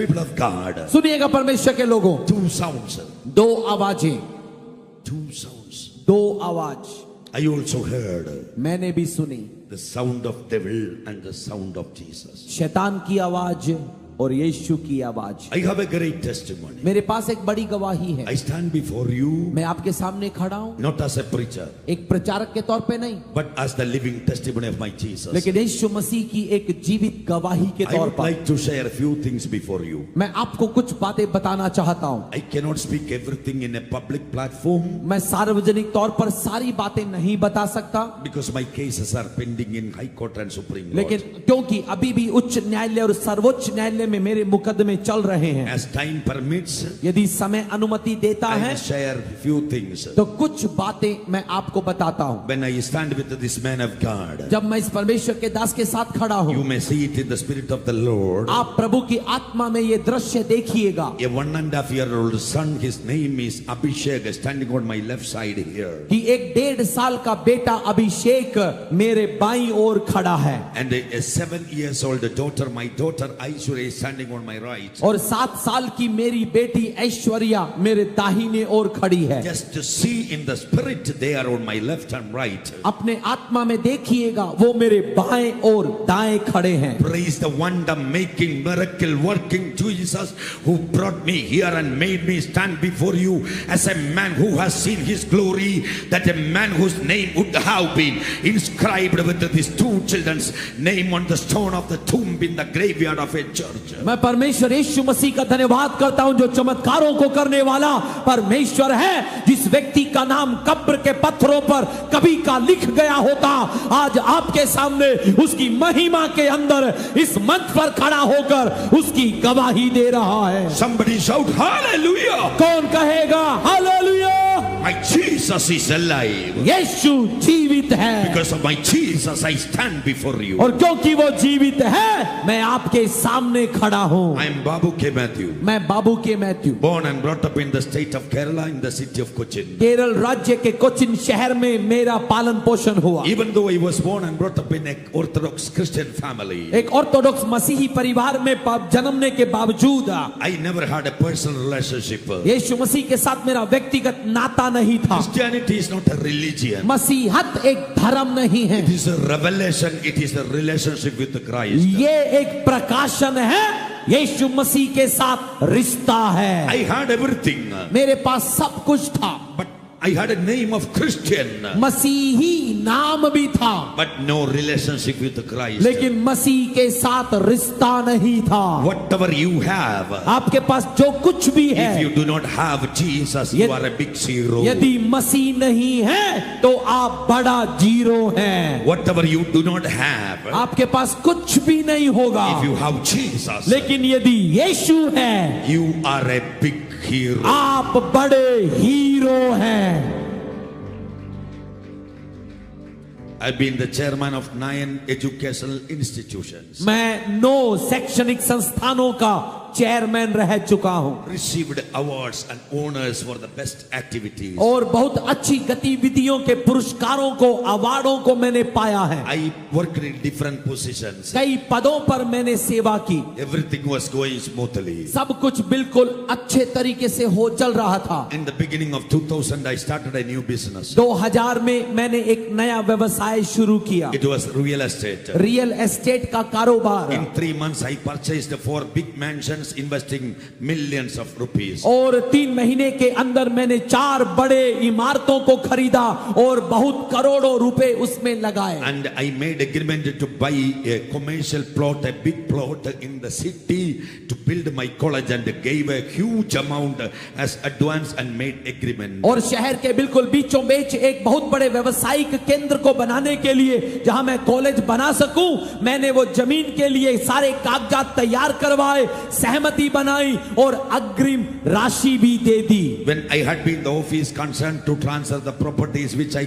people of God. सुनिएगा परमेश्वर के लोगों, Two sounds. दो आवाजें, Two sounds. दो आवाज I also heard मैंने भी सुनी, the sound of devil and the sound of Jesus. शैतान की आवाज और यीशु की आवाज। I have a great testimony. मेरे पास एक बड़ी गवाही है। I stand before you मैं आपके सामने खड़ा हूँ, not as a preacher, एक प्रचारक के तौर पे नहीं, but as the living testimony of my Jesus. लेकिन यीशु मसीह की एक जीवित गवाही के I तौर would पर like to share a few things before you. मैं आपको कुछ बातें बताना चाहता हूँ। I cannot speak everything in a public platform मैं सार्वजनिक तौर पर सारी बातें नहीं बता सकता, because my cases are pending in High Court and Supreme लेकिन Court. क्योंकि अभी भी उच्च न्यायालय और सर्वोच्च न्यायालय में मेरे मुकदमे चल रहे हैं। As time permits, यदि समय अनुमति देता I है will share few things. तो कुछ बातें मैं आपको बताता हूँ। When I stand with this man of God, जब मैं इस परमेश्वर के दास के साथ खड़ा you हूँ, may see it in the spirit of the Lord. आप प्रभु की आत्मा में ये दृश्य देखिएगा। A 1.5-year-old son, his name is Abhishek, standing on my left side here. कि एक 1.5 साल का बेटा अभिषेक मेरे बाईं ओर खड़ा है, And a 7-year-old daughter, my daughter Aishwarya, is standing on my right. और 7 साल की मेरी बेटी ऐश्वर्या मेरे दाहिने ओर खड़ी है। Just to see in the spirit, they are on my left and right. अपने आत्मा में देखिएगा, वो मेरे बाएं और दाएं खड़े हैं। Praise the wonder making, miracle working Jesus who brought me here and made me stand before you as a man who has seen his glory, that a man whose name would have been inscribed with these two children's name on the stone of the tomb in the graveyard of a church. मैं परमेश्वर यीशु मसीह का धन्यवाद करता हूं जो चमत्कारों को करने वाला परमेश्वर है। जिस व्यक्ति का नाम कब्र के पत्थरों पर कभी का लिख गया होता, आज आपके सामने उसकी महिमा के अंदर इस मंच पर खड़ा होकर उसकी गवाही दे रहा है। Somebody shout hallelujah. कौन कहेगा hallelujah? My Jesus is alive. यीशु जीवित है, Because of my Jesus I stand before you. और क्योंकि वो जीवित है मैं आपके सामने खड़ा हूं। I am Babu K. Matthew. मैं बाबू के Matthew, Born and brought up in the state of Kerala in the city of Cochin. Kerala राज्य के कोचिन शहर में मेरा पालन पोषण हुआ। Even though I was born and brought up in an Orthodox Christian family, एक ऑर्थोडॉक्स मसीही परिवार में जन्मने के बावजूद I never had a personal relationship. यीशु मसीह के साथ मेरा व्यक्तिगत नाता नहीं था। Christianity is not a religion. मसीहत एक धर्म नहीं है, It is a revelation. It is a relationship with Christ. ये एक प्रकाशन है, यीशु मसीह के साथ रिश्ता है। I had everything, मेरे पास सब कुछ था, but I had a name of Christian, मसीही नाम भी था, but no relationship with Christ. लेकिन मसीह के साथ रिश्ता नहीं था। Whatever you have, आपके पास जो कुछ भी if है, you do not have Jesus, you are a big zero. यदि मसीह नहीं है तो आप बड़ा जीरो हैं। Whatever you do not have, आपके पास कुछ भी नहीं होगा, if you have Jesus, लेकिन यदि यीशु है you are a big hero. आप बड़े हीरो हैं। I've been the chairman of 9 educational institutions. मैं 9 शैक्षणिक संस्थानों का चेयरमैन रह चुका हूं, Received awards and honors for the best activities. और बहुत अच्छी गतिविधियों के पुरस्कारों को, अवार्डों को मैंने पाया है। I worked in different positions. कई पदों पर मैंने सेवा की, Everything was going smoothly. सब कुछ बिल्कुल अच्छे तरीके से हो चल रहा था। In the beginning of 2000, I started a new business. 2000 में मैंने एक नया व्यवसाय शुरू किया, It was real estate. Real estate का कारोबार। In 3 months, I purchased 4 big mansions investing millions of rupees. और 3 महीने के अंदर मैंने 4 बड़े इमारतों को खरीदा और बहुत करोड़ों रुपए उसमें लगाए। And I made agreement to buy a commercial plot, a big plot in the city to build my college, and gave a huge amount as advance and made agreement. और शहर के बिल्कुल बीचों बीच एक बहुत बड़े व्यवसायिक केंद्र को बनाने के लिए, जहां मैं कॉलेज बना सकूं, मैंने वो जमीन के लिए सारे कागजात तैयार करवाए, सहमति बनाई और अग्रिम राशि भी दे दी। When I had been the office concerned to transfer the properties which I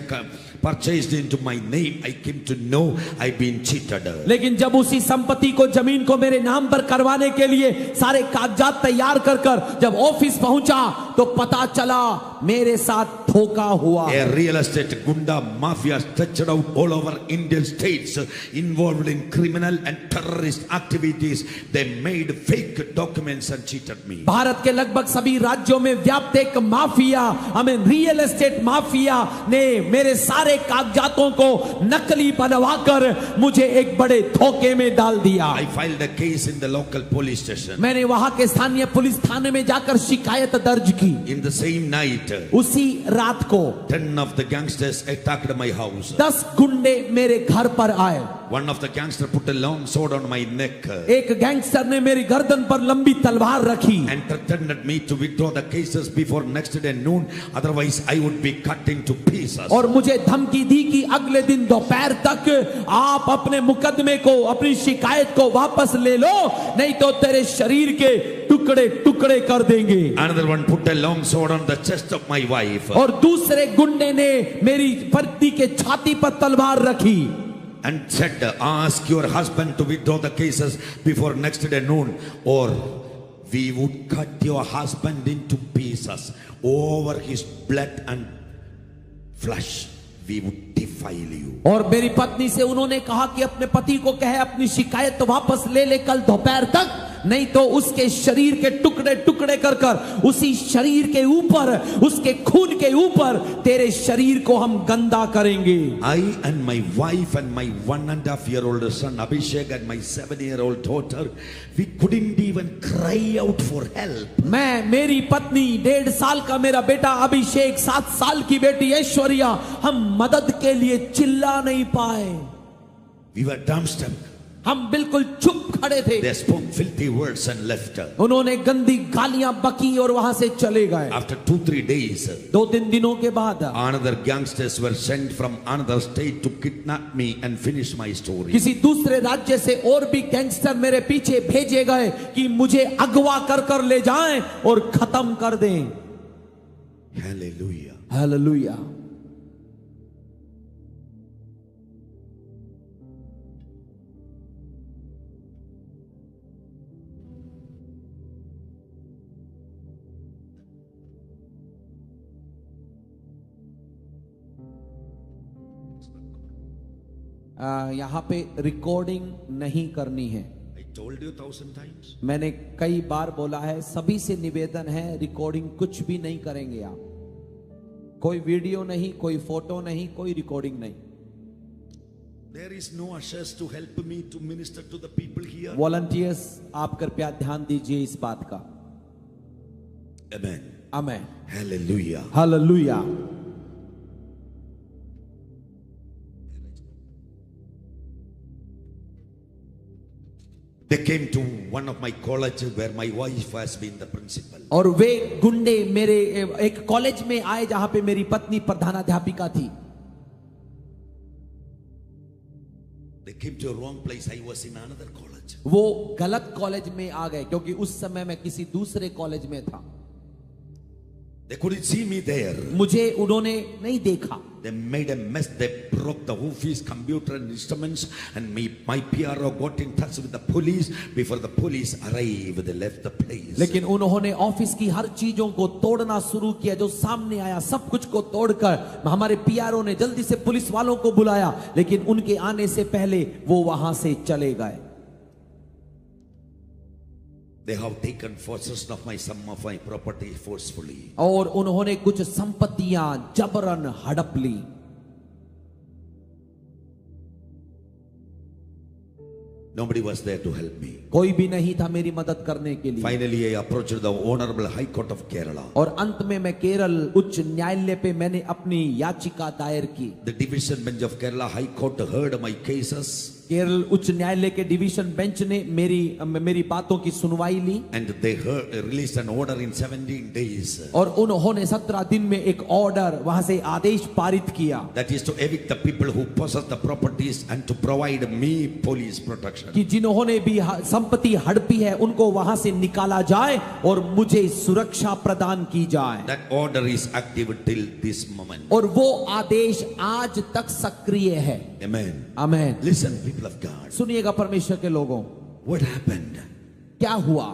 purchased into my name, I came to know I've been cheated. लेकिन जब उसी संपत्ति को, जमीन को मेरे नाम पर करवाने के लिए सारे कागजात तैयार कर जब ऑफिस पहुंचा तो पता चला मेरे साथ धोखा हुआ। A real estate gunda mafia stretched out all over Indian states, involved in criminal and terrorist activities. They made fake documents and cheated me. Bharat के लगभग सभी राज्यों में व्याप्त एक माफिया, हमें रियल एस्टेट माफिया ने मेरे सारे कागजातों को नकली बनवाकर मुझे एक बड़े धोखे में डाल दिया। I filed a case in the local police station. मैंने वहां के स्थानीय पुलिस थाने में जाकर शिकायत दर्ज की। In the same night, उसी रात को 10 of the gangsters attacked my house. 10 गुंडे मेरे घर पर आए। One of the gangsters put a long sword on my neck एक गैंगस्टर ने मेरी गर्दन पर लंबी तलवार रखी and threatened me to withdraw the cases before next day noon, otherwise I would be cut into pieces. और मुझे धमकी दी कि अगले दिन दोपहर तक आप अपने मुकदमे को, अपनी शिकायत को वापस ले लो, नहीं तो तेरे शरीर के टुकड़े टुकड़े कर देंगे। Another one put a long sword on the chest of my wife और दूसरे गुंडे ने मेरी पत्नी के छाती पर तलवार रखी and said, ask your husband to withdraw the cases before next day noon, or we would cut your husband into pieces. Over his blood and flesh we would defile you. और मेरी पत्नी से उन्होंने कहा कि अपने पति को कहे अपनी शिकायत तो वापस ले ले कल दोपहर तक, नहीं तो उसके शरीर के टुकड़े टुकड़े कर उसी शरीर के ऊपर, उसके खून के ऊपर तेरे शरीर को हम गंदा करेंगे। I and my wife and my 1.5-year-old son Abhishek and my 7-year-old daughter, we couldn't even cry out for help. मैं, मेरी पत्नी, 1.5 साल का मेरा बेटा अभिषेक, 7 साल की बेटी ऐश्वर्या, हम मदद के लिए चिल्ला नहीं पाए। We were dumbstruck. हम बिल्कुल चुप खड़े थे। They spoke filthy words and left. उन्होंने गंदी गालियां बकी और वहां से चले गए। After 2-3 days, 2-3 दिनों के बाद another gangsters were sent from another state to kidnap me and finish my story. किसी दूसरे राज्य से और भी गैंगस्टर मेरे पीछे भेजे गए कि मुझे अगवा कर ले जाएं और खत्म कर दें। Hallelujah. हालेलुया। यहाँ पे रिकॉर्डिंग नहीं करनी है। I told you 1,000 times. मैंने कई बार बोला है, सभी से निवेदन है, रिकॉर्डिंग कुछ भी नहीं करेंगे आप। कोई वीडियो नहीं, कोई फोटो नहीं, कोई रिकॉर्डिंग नहीं। There is no ushers to help me to minister to the people here. Volunteers, आप कृपया ध्यान दीजिए इस बात का। Amen. Amen. Hallelujah. Hallelujah. They came to one of my colleges where my wife has been the principal. और वे गुंडे मेरे एक कॉलेज में आए जहां पे मेरी पत्नी प्रधानाध्यापिका थी। They came to a wrong place. I was in another college. वो गलत कॉलेज में आ गए क्योंकि उस समय मैं किसी दूसरे कॉलेज में था। They couldn't see me there. मुझे उन्होंने नहीं देखा। They made a mess. They broke the office, computer and instruments, and my PRO got in touch with the police. Before the police arrived, they left the place. लेकिन उन्होंने office की हर चीजों को तोड़ना शुरू किया, जो सामने आया सब कुछ को तोड़कर हमारे PRO ने जल्दी से पुलिस वालों को बुलाया, लेकिन उनके आने से पहले वो वहां से चले गए। They have taken possession of some of my property forcefully. और उन्होंने कुछ संपत्तियां जबरन हड़प ली। Nobody was there to help me. कोई भी नहीं था मेरी मदद करने के लिए। Finally, I approached the Honorable High Court of Kerala. और अंत में मैं केरल उच्च न्यायालय पे मैंने अपनी याचिका दायर की। The Division Bench of Kerala High Court heard my cases. Kerala उच्च न्यायालय के डिवीजन बेंच ने मेरी बातों की सुनवाई ली and they released an order in 17 days. और उन्होंने 17 दिन में एक ऑर्डर वहां से आदेश पारित किया, That is to evict the people who possess the properties and to provide me police protection. कि जिन्होंने भी संपत्ति हड़पी है उनको वहां से निकाला जाए और मुझे सुरक्षा प्रदान की जाए। That order is active till this moment. और वो आदेश आज तक सक्रिय है। Amen. Amen. Listen, people of God. सुनिएगा परमेश्वर के लोगों, What happened? क्या हुआ?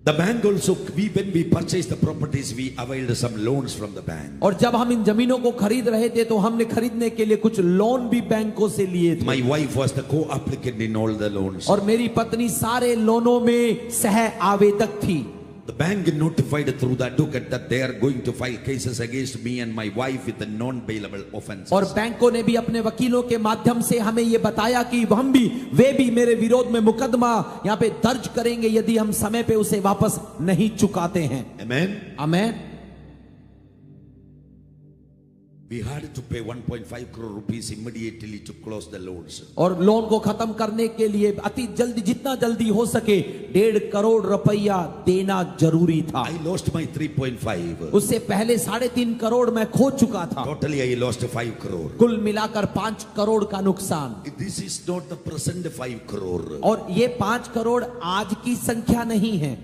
The bank also, when we purchased the properties, we availed some loans from the bank. और जब हम इन जमीनों को खरीद रहे थे तो हमने खरीदने के लिए कुछ लोन भी बैंकों से लिए थे। My wife was the co-applicant in all the loans. और मेरी पत्नी सारे लोनों में सह आवेदक थी। The bank notified through the advocate that they are going to file cases against me and my wife with the non-bailable offenses. और बैंकों ने भी अपने वकीलों के माध्यम से हमें ये बताया कि वे भी मेरे विरोध में मुकदमा यहाँ पे दर्ज करेंगे यदि हम समय पे उसे वापस नहीं चुकाते हैं। Amen. Amen. We had to pay 1.5 crore rupees immediately to close the loans. और लोन को खत्म करने के लिए अति जल्दी, जितना जल्दी हो सके 1.5 करोड़ रुपया देना जरूरी था। I lost my 3.5. उससे पहले 3.5 करोड़ मैं खो चुका था। Totally I lost 5 crore. कुल मिलाकर 5 करोड़ का नुकसान। This is not the present 5 crore. और ये 5 करोड़ आज की संख्या नहीं है।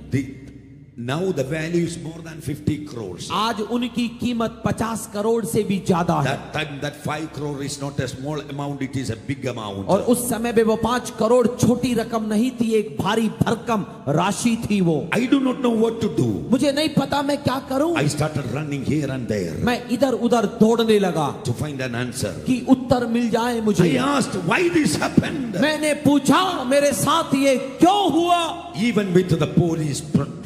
Now the value is more than 50 crores. आज उनकी कीमत 50 करोड़ से भी ज्यादा है। That time that 5 crore is not a small amount, it is a big amount. और उस समय में वो 5 करोड़ छोटी रकम नहीं थी, एक भारी भरकम राशि थी वो। I do not know what to do. मुझे नहीं पता मैं क्या करूं। I started running here and there. मैं इधर उधर दौड़ने लगा to find an answer. कि उत्तर मिल जाए मुझे। I asked why this happened. मैंने पूछा मेरे साथ ये क्यों हुआ। Even with the police protection,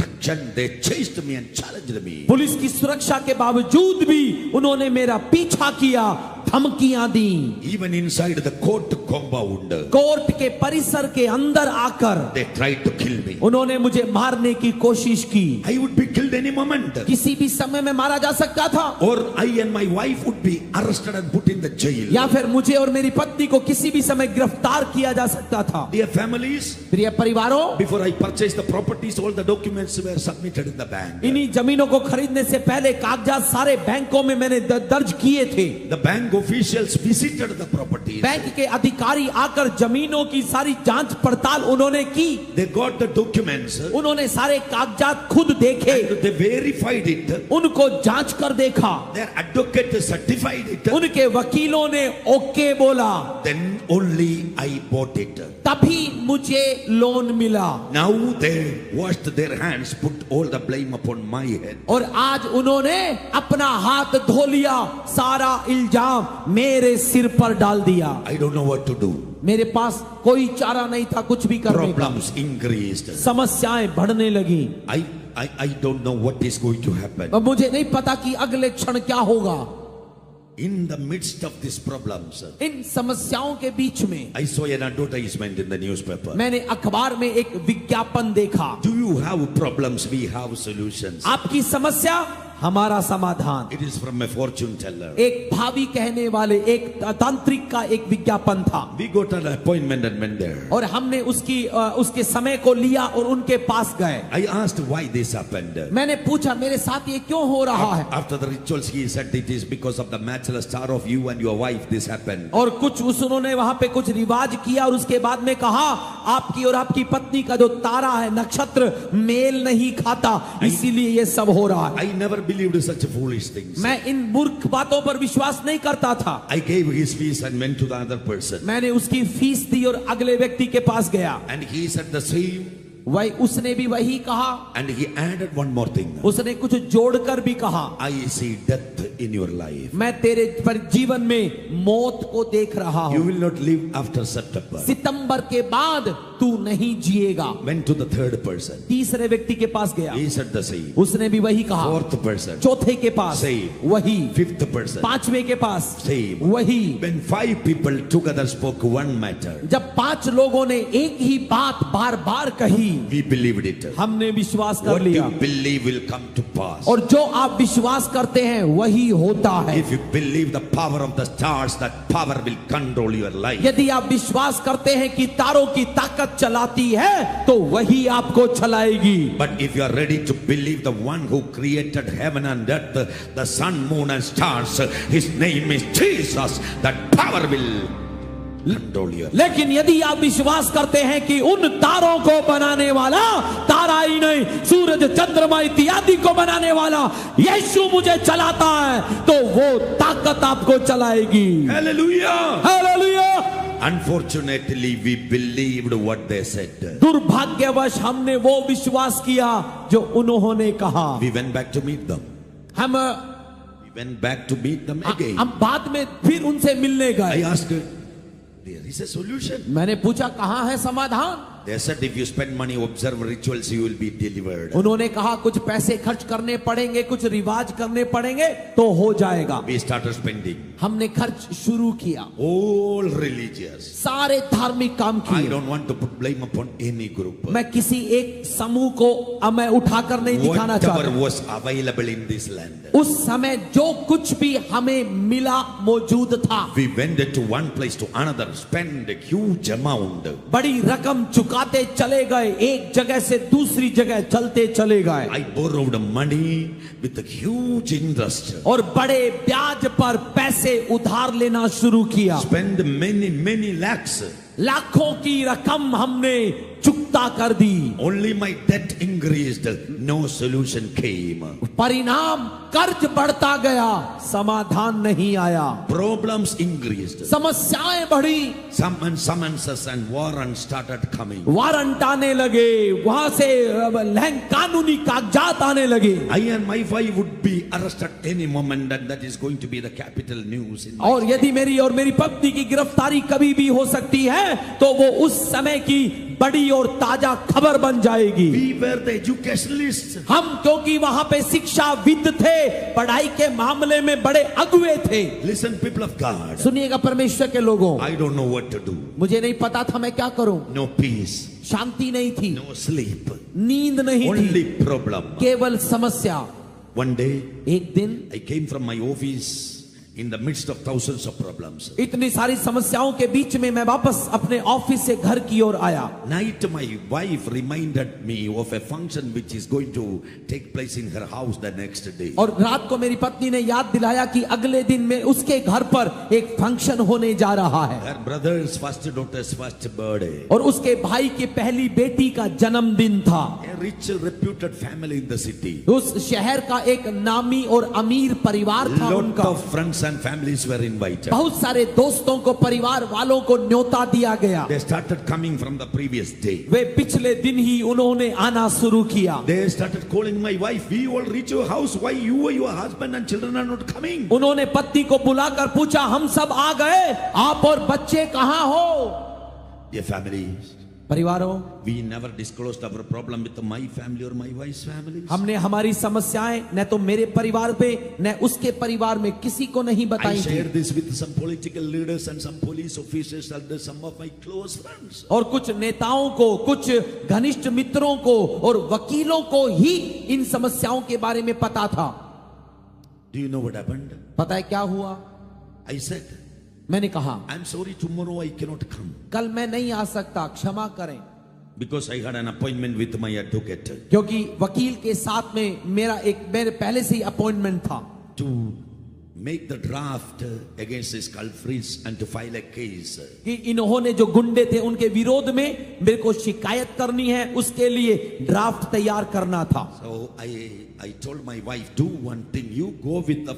they chased me and challenged me. Police की सुरक्षा के बावजूद भी उन्होंने मेरा पीछा किया, धमकियां दी। Even inside the court compound, court के परिसर के अंदर आकर they tried to kill me. उन्होंने मुझे मारने की कोशिश की। I would be killed any moment. किसी भी समय में मारा जा सकता था। Or I and my wife would be arrested and put in the jail. या फिर मुझे और मेरी पत्नी को किसी भी समय गिरफ्तार किया जा सकता था। Dear families, प्रिय परिवारों, before I purchased the properties, all the documents were submitted in the bank. इन्हीं जमीनों को खरीदने से पहले कागजात सारे बैंकों में मैंने दर्ज किए थे। The bank officials visited the properties. Bank के अधिकारी आकर जमीनों की सारी जांच पड़ताल उन्होंने की। They got the documents. उन्होंने सारे कागजात खुद देखे। And they verified it. उनको जांच कर देखा। Their advocate certified it. उनके वकीलों ने ओके बोला। Then only I bought it. तभी मुझे लोन मिला। Now they washed their hands, put all the blame upon my head. और आज उन्होंने अपना हाथ धो लिया, सारा इल्जाम मेरे सिर पर डाल दिया। I don't know what to do. मेरे पास कोई चारा नहीं था कुछ भी करने का। Problems increased. समस्याएं बढ़ने लगी। I don't know what is going to happen. अब मुझे नहीं पता कि अगले क्षण क्या होगा। In the midst of these problems, इन समस्याओं के बीच में I saw an advertisement in the newspaper. मैंने अखबार में एक विज्ञापन देखा। Do you have problems? We have solutions. आपकी समस्या हमारा समाधान। It is from a fortune teller. एक भावी कहने वाले एक तांत्रिक का एक विज्ञापन था। We got an appointment and went there. और हमने उसके समय को लिया और उनके पास गए। I asked why this happened. मैंने पूछा मेरे साथ ये क्यों हो रहा है। After the rituals, he said it is because of the matchless star of you and your wife this happened. और कुछ उन्होंने वहां पे कुछ रिवाज किया और उसके बाद में कहा आपकी और आपकी पत्नी का जो तारा है, नक्षत्र मेल नहीं खाता, इसीलिए ये सब हो रहा है। I never believed such foolish things. मैं इन मूर्ख बातों पर विश्वास नहीं करता था। I gave his fees and went to the other person. मैंने उसकी फीस दी और अगले व्यक्ति के पास गया। And he said the same. वही उसने भी वही कहा। And he added one more thing. उसने कुछ जोड़कर भी कहा I see death in your life. मैं तेरे पर जीवन में मौत को देख रहा You हूँ। will not live after September. सितंबर के बाद तू नहीं जिएगा। Went to the third person. तीसरे व्यक्ति के पास गया, He said the same. उसने भी वही कहा। Fourth person. चौथे के पास Same. वही। Fifth person. पांचवे के पास Same. वही। When 5 people together spoke one matter, जब 5 लोगों ने एक ही बात बार बार कही, we believed it. हमने विश्वास कर What लिया। you believe will come to pass. और जो आप विश्वास करते हैं वही होता है। If you believe the power of the stars, that power will control your life. यदि आप विश्वास करते हैं कि तारों की ताकत चलाती है तो वही आपको चलाएगी। But if you are ready to believe the one who created heaven and earth, the sun, moon and stars, his name is Jesus, that power will control your life. लेकिन यदि आप विश्वास करते हैं कि उन तारों को बनाने वाला, तारा ही नहीं सूरज चंद्रमा इत्यादि को बनाने वाला यीशु मुझे चलाता है, तो वो ताकत आपको चलाएगी। Hallelujah. Hallelujah. Unfortunately, we believed what they said. दुर्भाग्यवश हमने वो विश्वास किया जो उन्होंने कहा। We went back to meet them. हम Went back to meet them again. हम बाद में फिर उनसे मिलने I गए। asked, there is a solution. मैंने पूछा कहाँ है समाधान? They said, if you spend money, observe rituals, you will be delivered. उन्होंने कहा कुछ पैसे खर्च करने पड़ेंगे, कुछ रिवाज करने पड़ेंगे तो हो जाएगा। We started spending. हमने खर्च शुरू किया, All religious. सारे धार्मिक काम I किए। don't want to put blame upon any group. मैं किसी एक समूह को मैं उठाकर नहीं दिखाना Whatever चाहता। was available in this land. उस समय जो कुछ भी हमें मिला मौजूद था, We went to one place to another, spend a huge amount. बड़ी रकम चुकाते चले गए, एक जगह से दूसरी जगह चलते चले गए, I borrowed money with a huge interest. और बड़े ब्याज पर पैसे उधार लेना शुरू किया। Spend many lakhs. लाखों की रकम हमने चुकता कर दी। Only my debt increased. No solution came. परिणाम कर्ज बढ़ता गया, समाधान नहीं आया। Problems increased. समस्याएं बढ़ी, Summonses and warrants started coming. Warrant आने लगे, वहां से कानूनी कागजात आने लगे। I and my wife would be arrested any moment, and that is going to be the capital news. और यदि मेरी और मेरी पत्नी की गिरफ्तारी कभी भी हो सकती है तो वो उस समय की बड़ी और ताजा खबर बन जाएगी। We were the educationalists. हम क्योंकि वहां पे शिक्षाविद थे, पढ़ाई के मामले में बड़े अगुए थे। Listen, people of God. सुनिएगा परमेश्वर के लोगों, I don't know what to do. मुझे नहीं पता था मैं क्या करूं। No peace. शांति नहीं थी, No sleep. नींद नहीं थी, Only problem. केवल समस्या। One day, एक दिन I came from my office in the midst of thousands of problems. इतनी सारी समस्याओं के बीच में मैं वापस अपने ऑफिस से घर की ओर आया। Night, my wife reminded me of a function which is going to take place in her house the next day. और रात को मेरी पत्नी ने याद दिलाया कि अगले दिन में उसके घर पर एक फंक्शन होने जा रहा है, Her brother's first daughter's first birthday. और उसके भाई की पहली बेटी का जन्मदिन था। A rich, reputed family in the city. उस शहर का एक नामी और अमीर परिवार था Lot उनका। of friends and families were invited. बहुत सारे दोस्तों को, परिवार वालों को न्योता दिया गया। They started coming from the previous day. वे पिछले दिन ही उन्होंने आना शुरू किया। They started calling my wife. We all reach your house. Why you, your husband and children are not coming? उन्होंने पत्नी को बुलाकर पूछा, हम सब आ गए, आप और बच्चे कहाँ हो? Dear families, परिवारों, we never disclosed our problem with my family or my wife's family. हमने हमारी समस्याएं न तो मेरे परिवार पे न उसके परिवार में किसी को नहीं I बताई थी। shared this with some political leaders and some police officers and some of my close friends. और कुछ नेताओं को, कुछ घनिष्ठ मित्रों को और वकीलों को ही इन समस्याओं के बारे में पता था। Do you know what happened? पता है क्या हुआ? I said, मैंने कहा, I'm sorry, tomorrow I cannot come. कल मैं नहीं आ सकता, क्षमा करें। Because I had an appointment with my advocate क्योंकि वकील के साथ में मेरे पहले से ही अपॉइंटमेंट था। to make the draft against this culprits and to file a case. कि इन्होंने जो गुंडे थे उनके विरोध में मेरे को शिकायत करनी है, उसके लिए ड्राफ्ट तैयार करना था। So I told my wife, do one thing, you go with the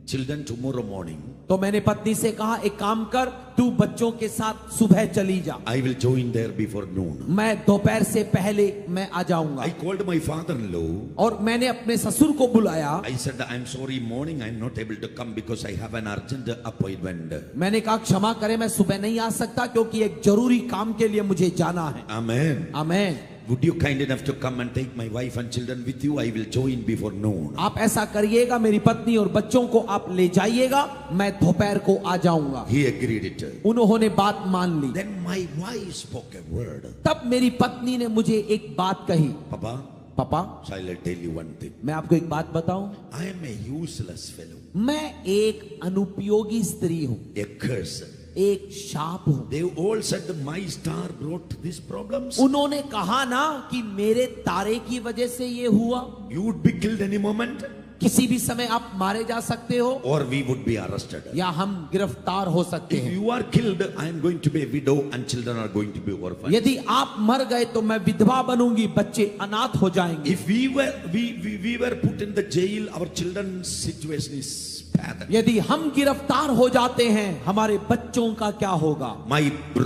children tomorrow morning. तो मैंने पत्नी से कहा एक काम कर, तू बच्चों के साथ सुबह चली जा, I will join there before noon. मैं दोपहर से पहले मैं आ जाऊंगा। I called my father-in-law. और मैंने अपने ससुर को बुलाया। I said, I'm sorry, morning I'm not able to come because I have an urgent appointment. मैंने कहा क्षमा करें, मैं सुबह नहीं आ सकता क्योंकि एक जरूरी काम के लिए मुझे जाना है। Amen. Amen. Would you kind enough to come and take my wife and children with you? I will join before noon. आप ऐसा करिएगा, मेरी पत्नी और बच्चों को आप ले जाइएगा, मैं दोपहर को आ जाऊंगा। He agreed it. उन्होंने बात मान ली। Then my wife spoke a word. तब मेरी पत्नी ने मुझे एक बात कही। Papa, पापा, shall I tell you one thing? मैं आपको एक बात बताऊं, I am a useless fellow, मैं एक अनुपयोगी स्त्री हूं, a curse. एक शाप हूं। They all said my star brought these problems. उन्होंने कहा ना कि मेरे तारे की वजह से ये हुआ, You would be killed any moment, किसी भी समय आप मारे जा सकते हो or we would be arrested. या हम गिरफ्तार हो सकते If हैं। you are killed, I am going to be a widow and children are going to be orphans. यदि आप मर गए तो मैं विधवा बनूंगी, बच्चे अनाथ हो जाएंगे। If we were put in the jail, our children's situation is bad. यदि हम गिरफ्तार हो जाते हैं, हमारे बच्चों का क्या होगा? My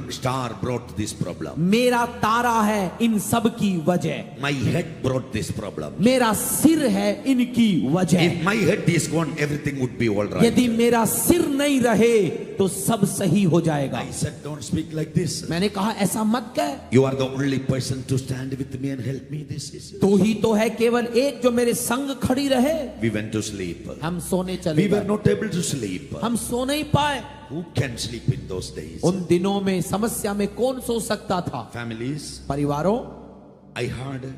star brought this problem. मेरा तारा है इन सब की वजह, My head brought this problem. मेरा सिर है इनकी वजह। If my head is gone, everything would be all right. यदि मेरा सिर नहीं रहे तो सब सही हो जाएगा। I said, don't speak like this. मैंने कहा ऐसा मत कह, You are the only person to stand with me and help me. This is. तू ही तो है केवल एक जो मेरे संग खड़ी रहे। We went to sleep. हम सोने चले We were गए, not able to sleep. हम सो नहीं पाए। Who can sleep in those days? उन दिनों में समस्या में कौन सो सकता था? Families. परिवारों, I heard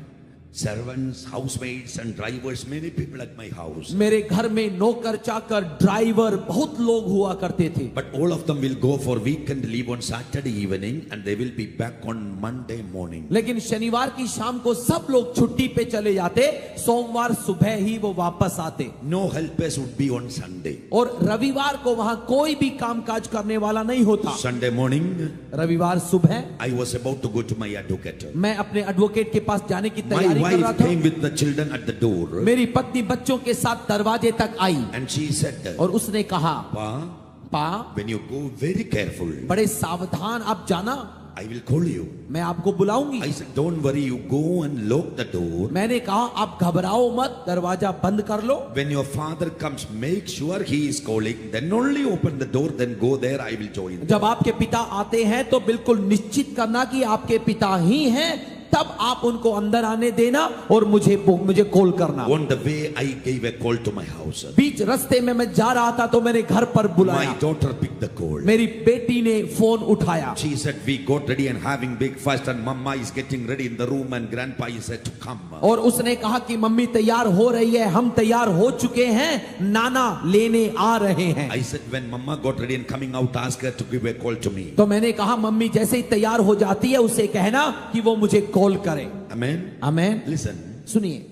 servants, housemaids and drivers, many people at my house. मेरे घर में नौकर चाकर ड्राइवर बहुत लोग हुआ करते थे। But all of them will go for weekend leave on Saturday evening and they will be back on Monday morning. लेकिन शनिवार की शाम को सब लोग छुट्टी पे चले जाते, सोमवार सुबह ही वो वापस आते। No helpers would be on Sunday. और रविवार को वहां कोई भी कामकाज करने वाला नहीं होता। Sunday morning, रविवार सुबह I was about to go to my advocate. मैं अपने एडवोकेट के पास जाने की My तैयारी कर रहा wife था। came with the children at the door मेरी पत्नी बच्चों के साथ दरवाजे तक आई and she said, और उसने कहा, Pa, पा, when you go, very careful. बड़े सावधान आप जाना, I will call you. मैं आपको बुलाऊंगी। I said, don't worry, you go and lock the door. मैंने कहा आप घबराओ मत, दरवाजा बंद कर लो। When your father comes, make sure he is calling. Then only open the door, then go there, I will join. जब आपके पिता आते हैं तो बिल्कुल निश्चित करना कि आपके पिता ही हैं, तब आप उनको अंदर आने देना और मुझे कॉल करना। On the way, I gave a call to my house. बीच रास्ते में मैं जा रहा था तो मैंने घर पर बुलाया। My daughter picked the call. मेरी बेटी ने फोन उठाया। She said, we got ready and having breakfast and mama is getting ready in the room and grandpa is said to come. और उसने कहा कि मम्मी तैयार हो रही है, हम तैयार हो चुके हैं, नाना लेने आ रहे हैं। I said, when mama got ready and coming out, ask her to give a call to me. तो मैंने कहा मम्मी जैसे ही तैयार हो जाती है उसे कहना कि वो मुझे कॉल करे। Amen. आमेन। Listen, सुनिए,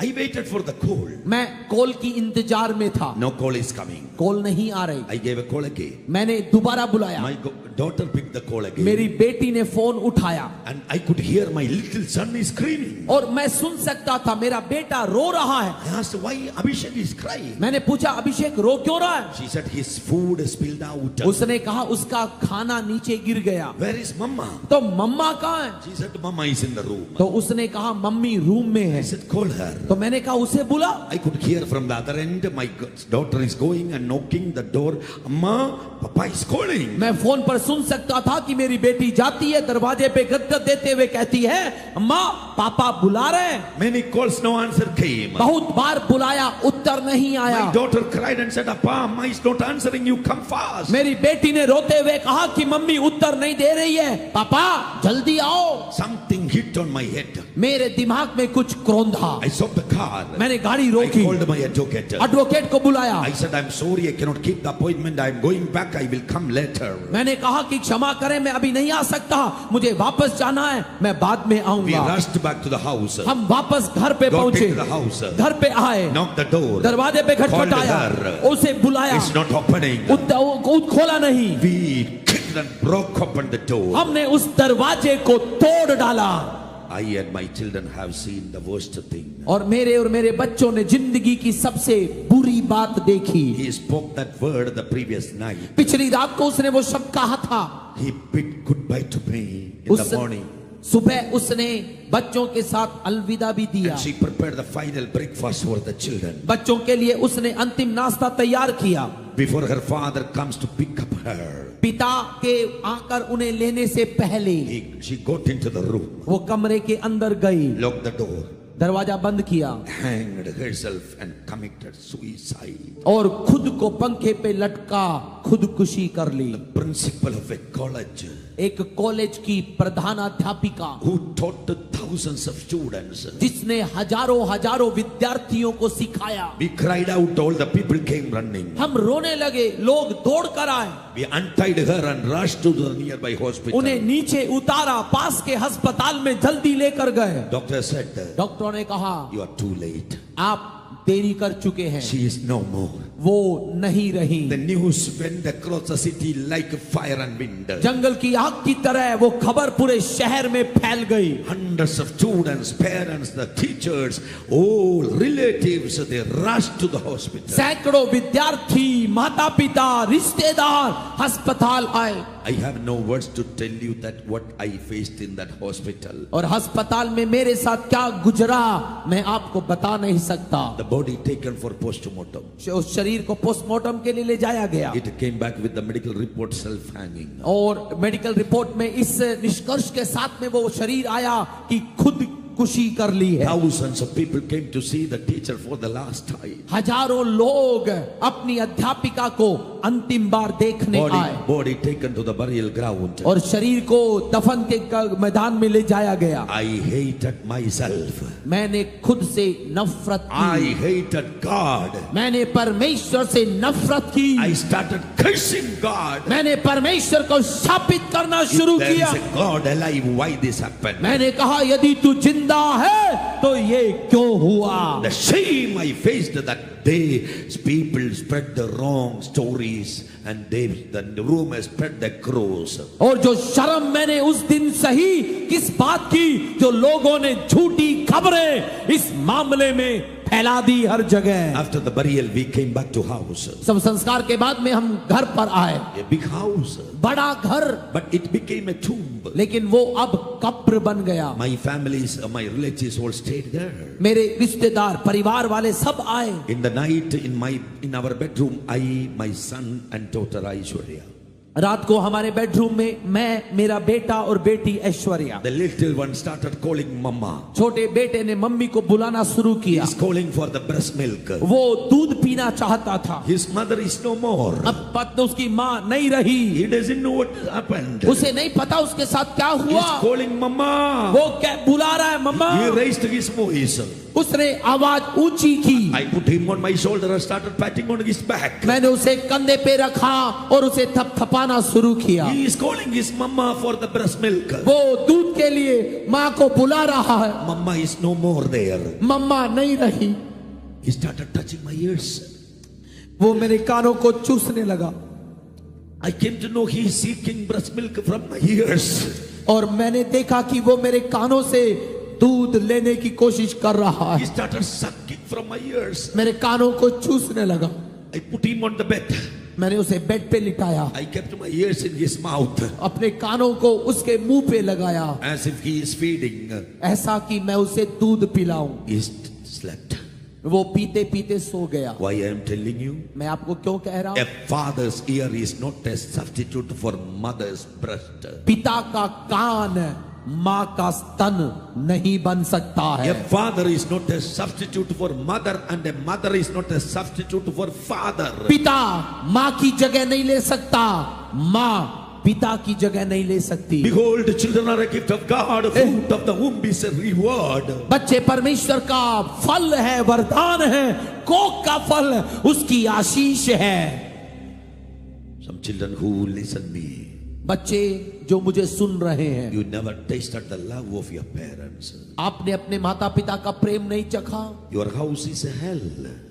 I waited for the call. मैं कॉल की इंतजार में था, No call is coming. Call नहीं आ रही। I gave a call again. मैंने दोबारा बुलाया, My daughter picked the call again. मेरी बेटी ने फोन उठाया And I could hear my little son is screaming. और मैं सुन सकता था मेरा बेटा रो रहा है। I asked why Abhishek is crying. मैंने पूछा अभिषेक रो क्यों रहा है? She said his food spilled out. उसने कहा उसका खाना नीचे गिर गया। Where is mama? तो मम्मा कहाँ है? She said mama is in the room. तो उसने कहा मम्मी रूम में I है। said call her. तो मैंने कहा उसे बुला। I could hear from the other end my daughter is going and knocking the door. Amma, papa is calling. मैं फोन पर सुन सकता था कि मेरी बेटी जाती है, दरवाजे पे गदगद देते हुए कहती है अम्मा पापा बुला रहे हैं। Many calls, no answer came. बहुत बार बुलाया, उत्तर नहीं आया। My daughter cried and said, Appa, Amma is not answering you, come fast. मेरी बेटी ने रोते हुए कहा कि मम्मी उत्तर नहीं दे रही है, पापा जल्दी आओ। Something hit on my head. मेरे दिमाग में कुछ क्रोधा। I stopped the car. मैंने गाड़ी I रोकी, called my advocate. एडवोकेट को बुलाया। I said, I'm sorry, I cannot keep the appointment. I'm going back. I will come later. मैंने कहा कि क्षमा करें, मैं अभी नहीं आ सकता, मुझे वापस जाना है, मैं बाद में We आऊंगा। rushed back to the house. हम वापस घर पे Got पहुंचे, into the house. घर पे आए, Knocked the door. दरवाजे पे खटखटाया, Called her. उसे बुलाया, It's not opening. खोला नहीं। We kicked and broke open the door. हमने उस दरवाजे को तोड़ डाला। I and my children have seen the worst thing. और मेरे बच्चों ने जिंदगी की सबसे बुरी बात देखी। He spoke that word the previous night. पिछली रात को उसने वो शब्द कहा था। He bid goodbye to me in the morning. सुबह उसने बच्चों के साथ अलविदा भी दिया। And she prepared the final breakfast for the children. बच्चों के लिए उसने अंतिम नाश्ता तैयार किया। Before her father comes to pick up her, पिता के आकर उन्हें लेने से पहले she got into the room, वो कमरे के अंदर गई, locked the door, दरवाजा बंद किया hanged herself and committed suicide. और खुद को पंखे पे लटका खुदकुशी कर ली। Principal of a college एक कॉलेज की प्रधानाध्यापिका who taught to thousands of students. जिसने हजारों विद्यार्थियों को सिखाया। We cried out, all the people came running. हम रोने लगे, लोग दौड़ कर आए। We untied her and rushed to the nearby hospital. उन्हें नीचे उतारा, पास के अस्पताल में जल्दी लेकर गए। Doctor said, डॉक्टरों ने कहा you are too late. आप देरी कर चुके हैं, She is no more. वो नहीं रही। The news went across the city like fire and wind. जंगल की आग की तरह वो खबर पूरे शहर में फैल गई। Hundreds of students, parents, the teachers, all relatives, they rushed to the hospital. सैकड़ों विद्यार्थी, माता पिता, रिश्तेदार अस्पताल आए। I have no words to tell you that what I faced in that hospital. और अस्पताल में मेरे साथ क्या गुजरा मैं आपको बता नहीं सकता। The body taken for postmortem. उस शरीर को पोस्टमार्टम के लिए ले जाया गया। It came back with the medical report self-hanging. और मेडिकल रिपोर्ट में इस निष्कर्ष के साथ में वो शरीर आया कि खुद खुशी कर ली है। Thousands of people came to see the teacher for the last time. हजारों लोग अपनी अध्यापिका को अंतिम बार देखने आए। Body taken to the burial ground. और शरीर को दफन के मैदान में ले जाया गया। I hated myself. मैंने खुद से नफरत की। I hated God. मैंने परमेश्वर से नफरत की। I started cursing God. मैंने परमेश्वर को शापित करना शुरू There किया। is a God alive. Why this happened? मैंने कहा यदि तू जिंदा है तो ये क्यों हुआ? The shame I faced that day, people spread the wrong stories and the rumors spread the cross. और जो शर्म मैंने उस दिन सही किस बात की, जो लोगों ने झूठी खबरें इस मामले में फैला दी हर जगह। After the burial, we came back to house. सब संस्कार के बाद में हम घर पर आए। A big house. बड़ा घर, But it became a tomb. लेकिन वो अब कब्र बन गया। My families, my relatives all stayed there. मेरे रिश्तेदार, परिवार वाले सब आए। In the night, in our bedroom, I, my son and daughter Aishwarya. रात को हमारे बेडरूम में मैं, मेरा बेटा और बेटी Aishwarya. The little one started calling mama. छोटे बेटे ने मम्मी को बुलाना शुरू किया। He's calling for the breast milk. वो दूध पीना चाहता था। His mother is no more. अब पत्नी उसकी माँ नहीं रही। He doesn't know what happened. उसे नहीं पता उसके साथ क्या हुआ। He's calling mama. वो क्या बुला रहा है मम्मा। He raised his voice. उसने आवाज ऊंची की। I put him on my shoulder and started patting on his back. मैंने उसे कंधे पे रखा और उसे थपथपाना शुरू किया। He is calling his mama for the breast milk. वो दूध के लिए माँ को बुला रहा है। Mama is no more there. मम्मा नहीं रही। He started touching my ears. वो मेरे कानों को चूसने लगा। I came to know he is seeking breast milk from my ears. और मैंने देखा कि वो मेरे कानों से दूध लेने की कोशिश कर रहा He है। started sucking from my ears. मेरे कानों को चूसने लगा। I put him on the bed. मैंने उसे बेड पे लिटाया। I kept my ears in his mouth अपने कानों को उसके मुंह पे लगाया, as if he is feeding. ऐसा कि मैं उसे दूध पिलाऊं। He slept. वो पीते पीते सो गया। Why I am telling you? मैं आपको क्यों कह रहा A हूं? father's ear is not a substitute for mother's breast. पिता का कान माँ का स्तन नहीं बन सकता A है। father is not a substitute for mother and a mother is not a substitute for father. पिता माँ की जगह नहीं ले सकता, माँ पिता की जगह नहीं ले सकती। Behold, children are a gift of God. Fruit of the womb is a reward. बच्चे परमेश्वर का फल है, वरदान है। कोख का फल उसकी आशीष है। Some children who listen me. बच्चे जो मुझे सुन रहे हैं, you never tasted the love of your parents. आपने अपने माता पिता का प्रेम नहीं चखा। Your house is a hell.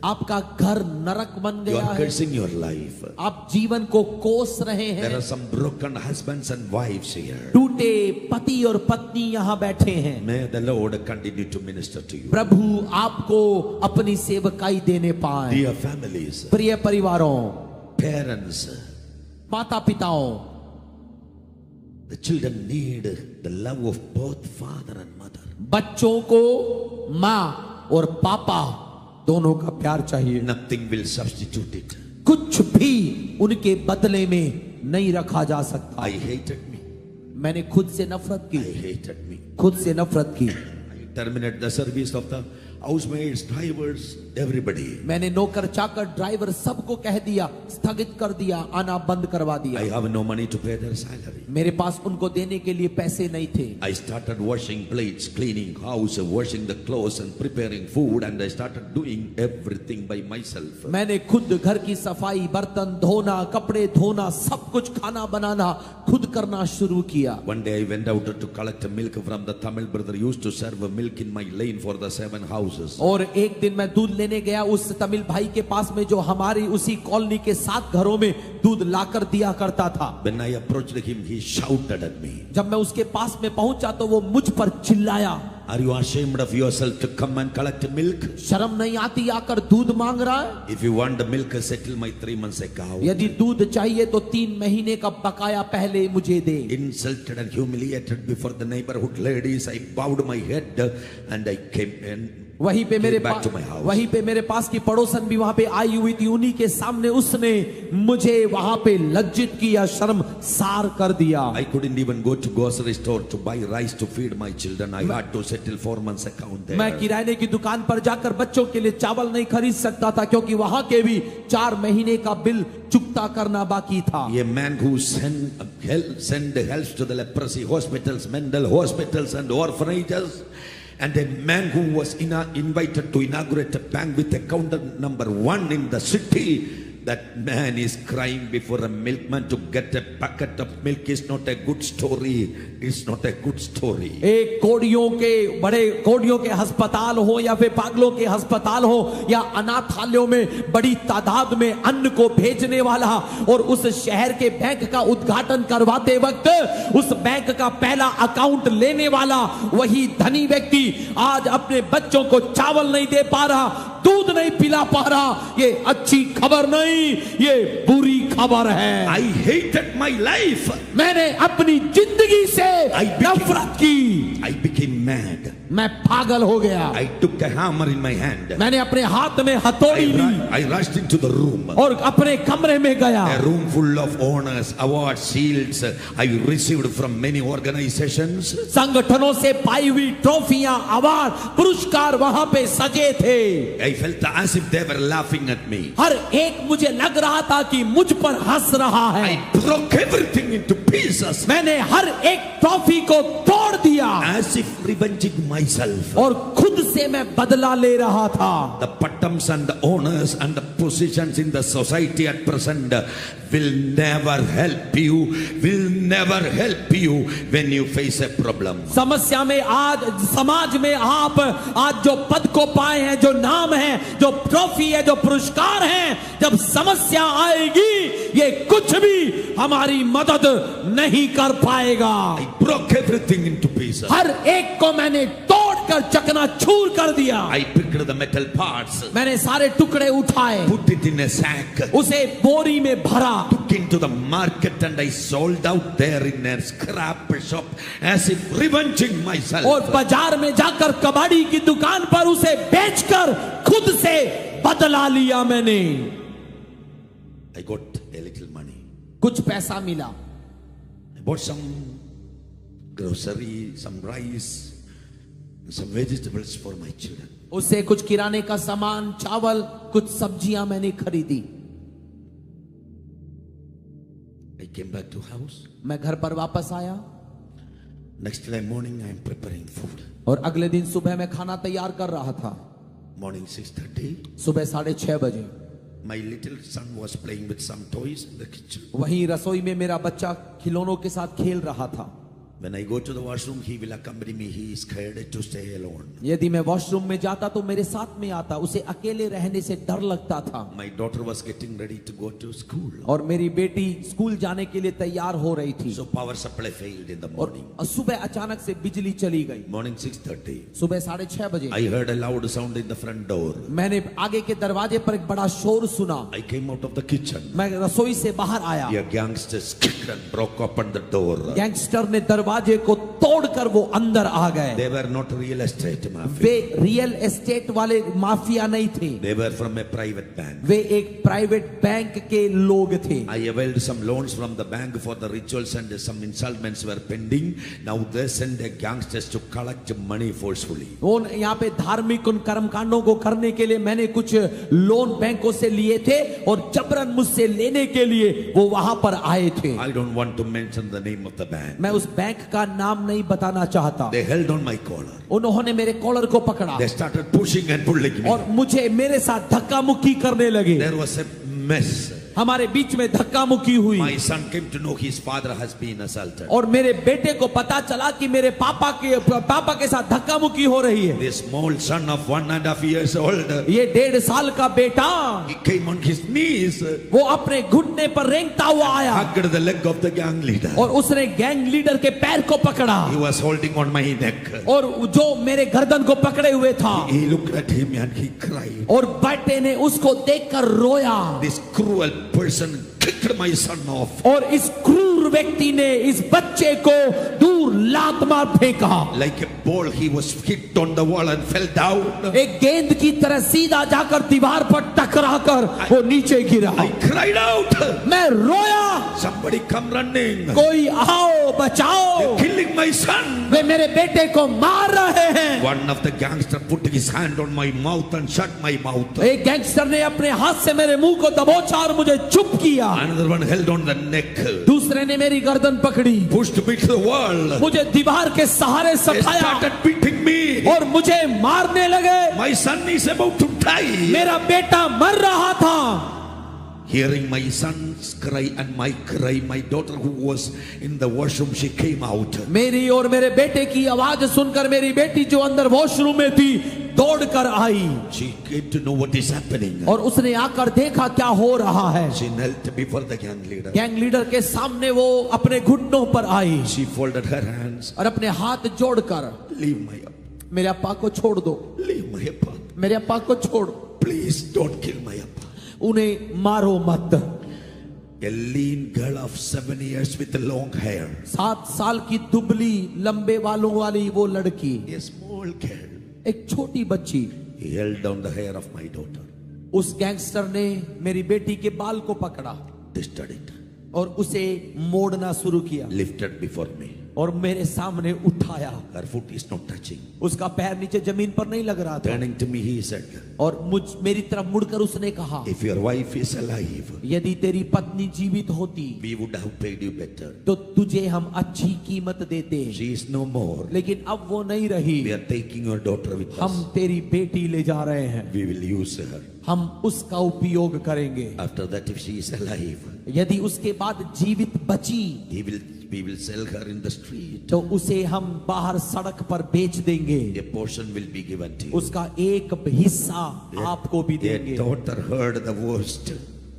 आपका घर नरक बन You गया are है। cursing your life. आप जीवन को कोस रहे There हैं। are some broken husbands and wives here. टूटे पति और पत्नी यहाँ बैठे हैं। May the Lord continue to minister to you. प्रभु आपको अपनी सेवकाई देने पाए। Dear families, प्रिय परिवारों, parents, माता पिताओं, the children need the love of both father and mother. बच्चों को माँ और पापा दोनों का प्यार चाहिए। Nothing will substitute it. कुछ भी उनके बदले में नहीं रखा जा सकता। I hated me. मैंने खुद से नफरत I की, hated me. खुद से नफरत की। I terminated the service of the housemaids, drivers, everybody. मैंने नौकर चाकर ड्राइवर सबको कह दिया, स्थगित कर दिया, आना बंद करवा I दिया। have no money to pay their salary. मेरे पास उनको देने के लिए पैसे नहीं थे। I started washing plates, cleaning house, washing the clothes and preparing food, and I started doing everything by myself. मैंने खुद घर की सफाई, बर्तन धोना, कपड़े धोना, सब कुछ खाना बनाना खुद करना शुरू किया। One day I went out to collect milk from the Tamil brother used to serve milk in my lane for the 7 houses. और एक दिन मैं दूध लेने गया उस तमिल भाई के पास में जो हमारी उसी कॉलोनी के 7 घरों में दूध लाकर दिया करता था। When I approached him, he shouted at me. जब मैं उसके पास में पहुंचा तो वो मुझ पर चिल्लाया, Are you ashamed of yourself to come and collect milk? शर्म नहीं आती आकर दूध मांग रहा है? If you want the milk, settle my 3 months account. यदि दूध चाहिए तो 3 महीने का बकाया पहले मुझे दे। Insulted and humiliated before the neighborhood ladies, I bowed my head and I came in. वहीं पे मेरे back pass to my house. वहीं पे मेरे पास की पड़ोसन भी वहां पे आई हुई थी। उन्हीं के सामने उसने मुझे वहां पे लज्जित किया, शर्म सार कर दिया। I couldn't even go to grocery store to buy rice to feed my children. I had to settle 4 months account there. मैं किराने की दुकान पर जाकर बच्चों के लिए चावल नहीं खरीद सकता था क्योंकि वहां के भी 4 महीने का बिल चुकता करना बाकी था। A man who send helps to the leprosy hospitals, mental hospitals and orphanages, and a man who was invited to inaugurate a bank with account number 1 in the city. That man is crying before a milkman to get a bucket of milk is not a good story. It's not a good story. एक कोड़ियों के बड़े कोड़ियों के अस्पताल हो या फिर पागलों के अस्पताल हो या अनाथालयों में बड़ी तादाद में अन्न को भेजने वाला और उस शहर के बैंक का उद्घाटन करवाते वक्त उस बैंक का पहला अकाउंट लेने वाला वही धनी व्यक्ति आज अपने बच्चों को चावल नहीं दे पा रहा, दूध नहीं पिला पा रहा। ये अच्छी खबर नहीं, ये बुरी खबर है। I hated my life. मैंने अपनी जिंदगी से नफरत की। I became mad. मैं पागल हो गया। I took a hammer in my hand. मैंने अपने हाथ में हथौड़ी ली I rushed into the room. और अपने कमरे में गया। A room full of honors, awards, shields I received from many organizations. संगठनों से पाई हुई ट्रॉफियां, अवार्ड, पुरस्कार वहां पे सजे थे। I felt as if they were laughing at me. हर एक मुझे लग रहा था कि मुझ पर हंस रहा है। I broke everything into pieces. मैंने हर एक ट्रॉफी को तोड़ दिया As if revenging myself. और खुद से मैं बदला ले रहा था। The patams and the honors and the positions in the society at present will never help you, will never help you when you face a problem. समस्या में आज समाज में आप आज जो पद को पाए हैं, जो नाम है, जो ट्रॉफी है, जो पुरस्कार है, जब समस्या आएगी ये कुछ भी हमारी मदद नहीं कर पाएगा। I broke everything into pieces. हर एक को मैंने तोड़कर चकनाचूर कर दिया। I picked the metal parts, मैंने सारे टुकड़े उठाए, put it in a sack, उसे बोरी में भरा, took into the market and I sold out there in a scrap shop as if revenging myself. और बाजार में जाकर कबाड़ी की दुकान पर उसे बेचकर खुद से बदला लिया मैंने। I got a little money. कुछ पैसा मिला, I bought some grocery, some rice, some vegetables for my children. उससे कुछ किराने का सामान, चावल, कुछ सब्जियां मैंने खरीदी। I came back to house. मैं घर पर वापस आया Next day morning I am preparing food. और अगले दिन सुबह मैं खाना तैयार कर रहा था। Morning 6:30. सुबह 6:30 बजे My little son was playing with some toys in the kitchen. वहीं रसोई में मेरा बच्चा खिलौनों के साथ खेल रहा था. When I go to the washroom, he will accompany me. He is scared to stay alone. यदि मैं वॉशरूम में जाता तो मेरे साथ में आता. उसे अकेले रहने से डर लगता था. My daughter was getting ready to go to school. और मेरी बेटी स्कूल जाने के लिए तैयार हो रही थी. So power supply failed in the morning. और सुबह अचानक से बिजली चली गई. Morning 6:30. सुबह 6:30 बजे. I heard a loud sound in the front door. मैंने आगे के दरवाजे पर एक बड़ा शोर सुना. I came out of the kitchen. मैं रसोई से बाहर आया. A gangsters kicked and broke open the door. Gangster ने दरवाजे को तोड़कर वो अंदर आ गए. They were not real estate mafia. Way real estate वाले माफिया नहीं थे. They were from a private bank. वे एक प्राइवेट बैंक के लोग थे. I availed some loans from the bank for the rituals and some installments were pending. Now they send the gangsters to collect money forcefully. वो यहाँ पे धार्मिक उन कर्मकांडों को करने के लिए मैंने कुछ लोन बैंकों से लिए थे और जबरन मुझसे लेने के लिए वो वहां पर आए थे. I don't want to mention the name of the bank. मैं उस बैंक का नाम नहीं बताना चाहता. They held on my collar. उन्होंने मेरे कॉलर को पकड़ा. They started pushing and pulling me. और मुझे मेरे साथ धक्का मुक्की करने लगे. There was a mess. हमारे बीच में धक्का मुक्की हुई. My son came to know his father has been assaulted. और मेरे बेटे को पता चला कि मेरे पापा के साथ धक्का मुक्की हो रही है. This small son of 1.5 years old. ये 1.5 साल का बेटा. He came on his knees. वो अपने घुटने पर रेंगता हुआ आया. Hugged the leg of the gang leader. और उसने गैंग लीडर के पैर को पकड़ा. He was holding on my neck. और जो मेरे गर्दन को पकड़े हुए था. He looked at him and he cried. और बेटे ने उसको देखकर रोया. This cruel person kicked my son off. और इस क्रूर व्यक्ति ने इस बच्चे को दूर लात मार फेंका. Like a ball he was hit on the wall and fell down. एक गेंद की तरह सीधा जाकर दीवार पर टकराकर वो नीचे गिरा. I cried out. मैं रोया. Somebody come running. कोई आओ बचाओ. They're killing my son. वे मेरे बेटे को मार रहे हैं. One of the gangsters put his hand on my mouth and shut my mouth. एक गैंगस्टर ने अपने हाथ से मेरे मुंह को दबोचा और मुझे चुप किया. Another one held on the neck. दूसरे ने मेरी गर्दन पकड़ी. Pushed me to the wall. मुझे दीवार के सहारे They सताया. started beating me. और मुझे मारने लगे. My son is about to die. मेरा बेटा मर रहा था. Hearing my son's cry and my cry, my daughter who was in the washroom, she came out. मेरी और मेरे बेटे की आवाज सुनकर मेरी बेटी जो अंदर वॉशरूम में थी दौड़कर आई. She came to know what is happening. और उसने आकर देखा क्या हो रहा है. She knelt before the gang leader. Gang leader के सामने वो अपने घुटनों पर आई. She folded her hands. और अपने हाथ जोड़कर Leave my up. मेरे अप्पा को छोड़ दो. Leave my up. मेरे अप्पा को छोड़. Please don't kill my up. उन्हें मारो मत. A lean girl of 7 years with long hair. 7 साल की दुबली लंबे बालों वाली वो लड़की. A small girl. एक छोटी बच्ची. He held down the hair of my daughter. उस गैंगस्टर ने मेरी बेटी के बाल को पकड़ा. Twisted it. और उसे मोड़ना शुरू किया. Lifted before me. और मेरे सामने उठाया. Her foot is not touching. उसका पैर नीचे जमीन पर नहीं लग रहा था. Turning to me, he said, और मेरी तरफ मुड़कर उसने कहा, if your wife is alive, यदि तेरी पत्नी जीवित होती we would have paid you better. तो तुझे हम अच्छी कीमत देते. She is no more. लेकिन अब वो नहीं रही. We are taking your daughter with हम us. तेरी बेटी ले जा रहे हैं. We will use her. हम उसका उपयोग करेंगे. After that, if she is alive, यदि उसके बाद जीवित बची we will sell her in the street. तो उसे हम बाहर सड़क पर बेच देंगे. A portion will be given to you. उसका एक हिस्सा आपको भी A देंगे. daughter heard the worst.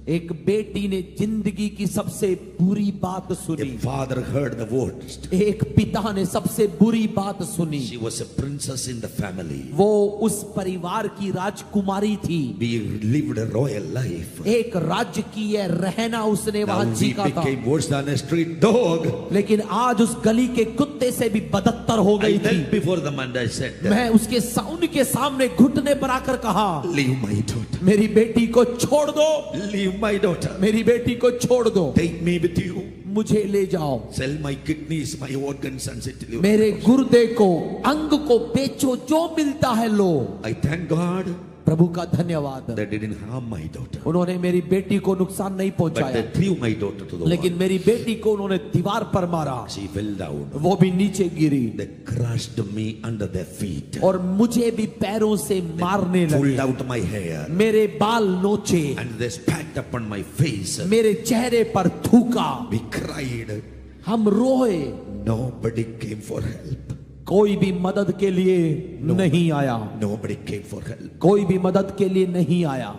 एक बेटी ने जिंदगी की सबसे बुरी बात A सुनी. father heard the worst. एक पिता ने सबसे बुरी बात सुनी. She was a princess in the family. वो उस परिवार की राजकुमारी थी. We lived a royal life. एक राजकीय रहना उसने Now वहां we जीका था. became worse than a street dog. लेकिन आज उस गली के कुत्ते से भी बदत्तर हो I गई थी. knelt before them and I said, मैं उसके उनके सामने घुटने पर आकर कहा, leave my daughter. मेरी बेटी को छोड़ दो. Leave my daughter. मेरी बेटी को छोड़ दो. Take me with you. मुझे ले जाओ. Sell my kidneys, my organs and settle you. मेरे गुर्दे को अंग को बेचो, जो मिलता है लो. I thank God. प्रभु का धन्यवाद, They didn't harm my daughter, उन्होंने मेरी बेटी को नुकसान नहीं but पहुंचाया, they threw my daughter to the लेकिन wall. मेरी बेटी को उन्होंने दीवार पर मारा, She fell down. वो भी नीचे गिरी They crushed me under their feet, और मुझे भी पैरों से मारने pulled लगे, out my hair, मेरे बाल नोचे, and they spat upon my face. मेरे चेहरे पर थूका, We cried. हम रोए, Nobody came for help. कोई भी मदद के लिए नहीं आया, Nobody came for help. कोई भी मदद के लिए नहीं आया।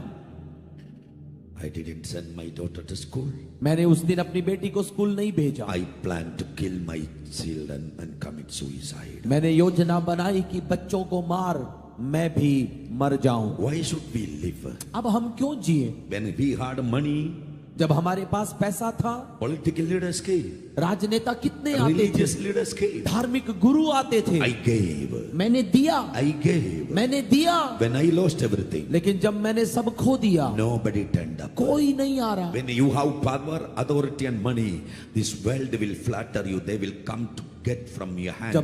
I didn't send my daughter to school. मैंने उस दिन अपनी बेटी को स्कूल नहीं भेजा, I planned to kill my children and commit suicide. मैंने योजना बनाई कि बच्चों को मार मैं भी मर जाऊं। Why should we live? अब हम क्यों जिए? When we had money, जब हमारे पास पैसा था, political leaders came, राजनेता कितने आते थे, religious leaders came. धार्मिक गुरु आते थे, I gave. मैंने दिया, I gave. मैंने दिया, When I lost everything, लेकिन जब मैंने सब खो दिया, nobody turned up. कोई नहीं आ रहा। When you have power, authority and money, this world will flatter you. They will come to get from your hand.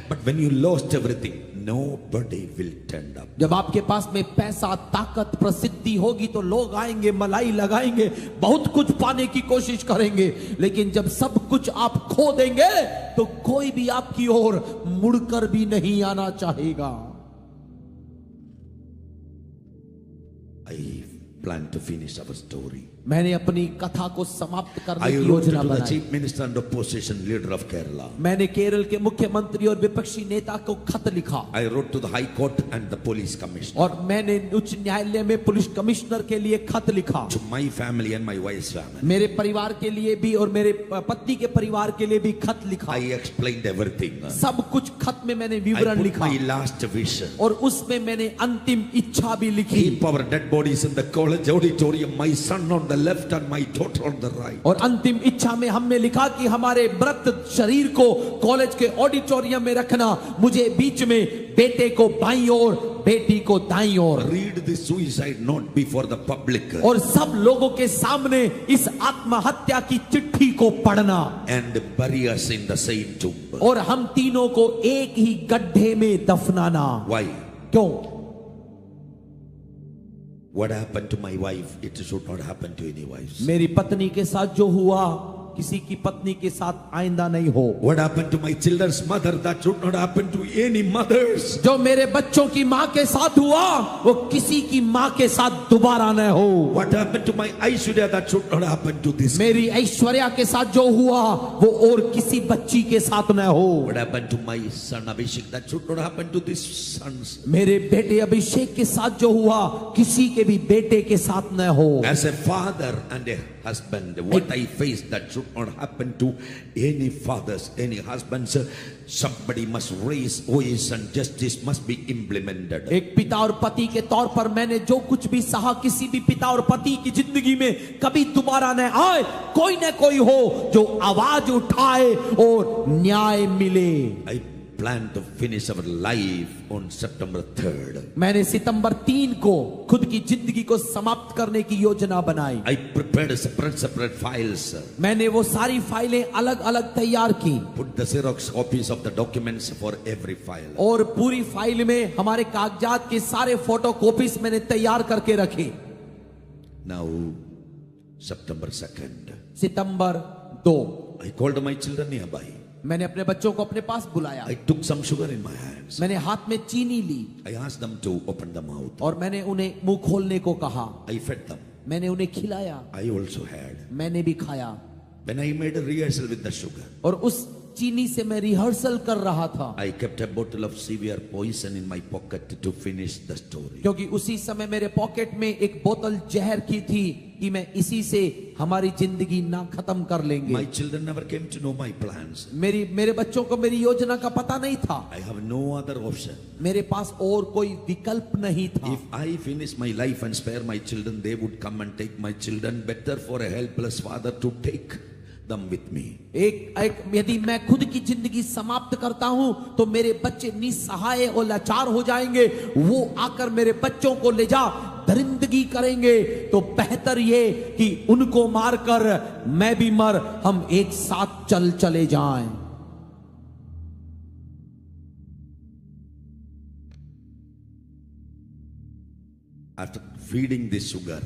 But when you lost everything, nobody will turn up. जब आपके पास में पैसा, ताकत, प्रसिद्धि होगी तो लोग आएंगे, मलाई लगाएंगे, बहुत कुछ पाने की कोशिश करेंगे, लेकिन जब सब कुछ आप खो देंगे तो कोई भी आपकी ओर मुड़कर भी नहीं आना चाहेगा। I plan to finish our story. मैंने अपनी कथा को समाप्त करने I की wrote to योजना the बनाई। chief minister and opposition leader of Kerala. मैंने केरल के मुख्यमंत्री और विपक्षी नेता को खत लिखा, I wrote to the High Court and the police commissioner. और मैंने उच्च न्यायालय में पुलिस कमिश्नर के लिए खत लिखा, To my family and my wife's family. मेरे परिवार के लिए भी और मेरे पत्नी के परिवार के लिए भी खत लिखा। I explained everything. सब कुछ खत में मैंने I विवरण put लिखा, my last wish. और उसमें मैंने अंतिम इच्छा भी लिखी। Keep our dead bodies in the college auditorium. My son on the left and my daughter on the right. और अंतिम इच्छा में हमने लिखा कि हमारे मृत शरीर को कॉलेज के ऑडिटोरियम में रखना, मुझे बीच में, बेटे को बाईं ओर, बेटी को दाईं ओर। Read the suicide note before the public. और सब लोगों के सामने इस आत्महत्या की चिट्ठी को पढ़ना, And bury us in the same tomb. और हम तीनों को एक ही गड्ढे में दफनाना। Why? क्यों? What happened to my wife? It should not happen to any wives. मेरी पत्नी के साथ जो हुआ किसी की पत्नी के साथ आइंदा नहीं हो। What happened to my children's mother? That should not happen to any mothers. जो मेरे बच्चों की माँ के साथ हुआ वो किसी की माँ के साथ दोबारा न हो। What happened to my Aishwarya? That should not happen to this. मेरी ऐश्वर्या के साथ जो हुआ वो और किसी बच्ची के साथ न हो। What happened to my son Abhishek? That should not happen to these sons. मेरे बेटे अभिषेक के साथ जो हुआ किसी के भी बेटे के साथ न हो। As a father and a husband, what I faced, that should not happen to any fathers, any husbands. Somebody must raise voice and justice must be implemented. एक पिता और पति के तौर पर मैंने जो कुछ भी सहा, किसी भी पिता और पति की जिंदगी में कभी दोबारा न आए। कोई न कोई हो जो आवाज उठाए और न्याय मिले। I plan to finish our life on September 3rd. मैंने सितंबर 3 को खुद की जिंदगी को समाप्त करने की योजना बनाई। I prepared separate files. मैंने वो सारी फाइलें अलग अलग तैयार की, Put the Xerox copies of the documents for every file. और पूरी फाइल में हमारे कागजात के सारे फोटो कॉपीज मैंने तैयार करके रखे। Now, September 2nd. September 2 I called my children nearby. मैंने अपने बच्चों को अपने पास बुलाया। I took some sugar in my hands. मैंने हाथ में चीनी ली I asked them to open the mouth. और मैंने उन्हें मुंह खोलने को कहा। I fed them. मैंने उन्हें खिलाया, I also had. मैंने भी खाया। When I made a rehearsal with the sugar, और उस चीनी से मैं रिहर्सल कर रहा था, I kept a bottle of severe poison in my pocket to finish the story. क्योंकि उसी समय मेरे पॉकेट में एक बोतल जहर की थी कि मैं इसी से हमारी जिंदगी ना खत्म कर लेंगे। My children never came to know my plans. मेरे बच्चों को मेरी योजना का पता नहीं था। I have no other option. मेरे पास और कोई विकल्प नहीं था। If I finish my life and spare my children, they would come and take my children. Better for a helpless father to take them with me. यदि मैं खुद की जिंदगी समाप्त करता हूं तो मेरे बच्चे निसहाय और लाचार हो जाएंगे। वो आकर मेरे बच्चों को ले जा दरिंदगी करेंगे, तो बेहतर ये कि उनको मारकर मैं भी मर, हम एक साथ चले जाएं। After feeding this sugar,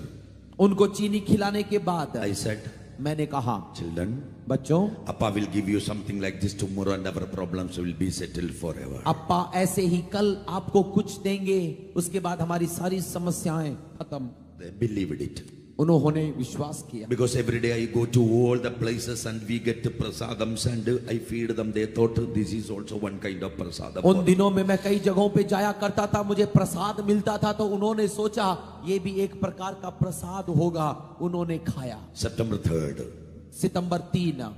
उनको चीनी खिलाने के बाद I said, मैंने कहा, children, बच्चों, Appa will give you something like this tomorrow and our problems will be settled forever. अप्पा ऐसे ही कल आपको कुछ देंगे, उसके बाद हमारी सारी समस्याएं खत्म। They believed it. उन्होंने विश्वास किया। Because every day I go to all the places and we get prasadams and I feed them. They thought this is also one kind of prasadam. उन दिनों में मैं कई जगहों पे जाया करता था, मुझे प्रसाद मिलता था, तो उन्होंने सोचा ये भी एक प्रकार का प्रसाद होगा, उन्होंने खाया। September 3rd, September 3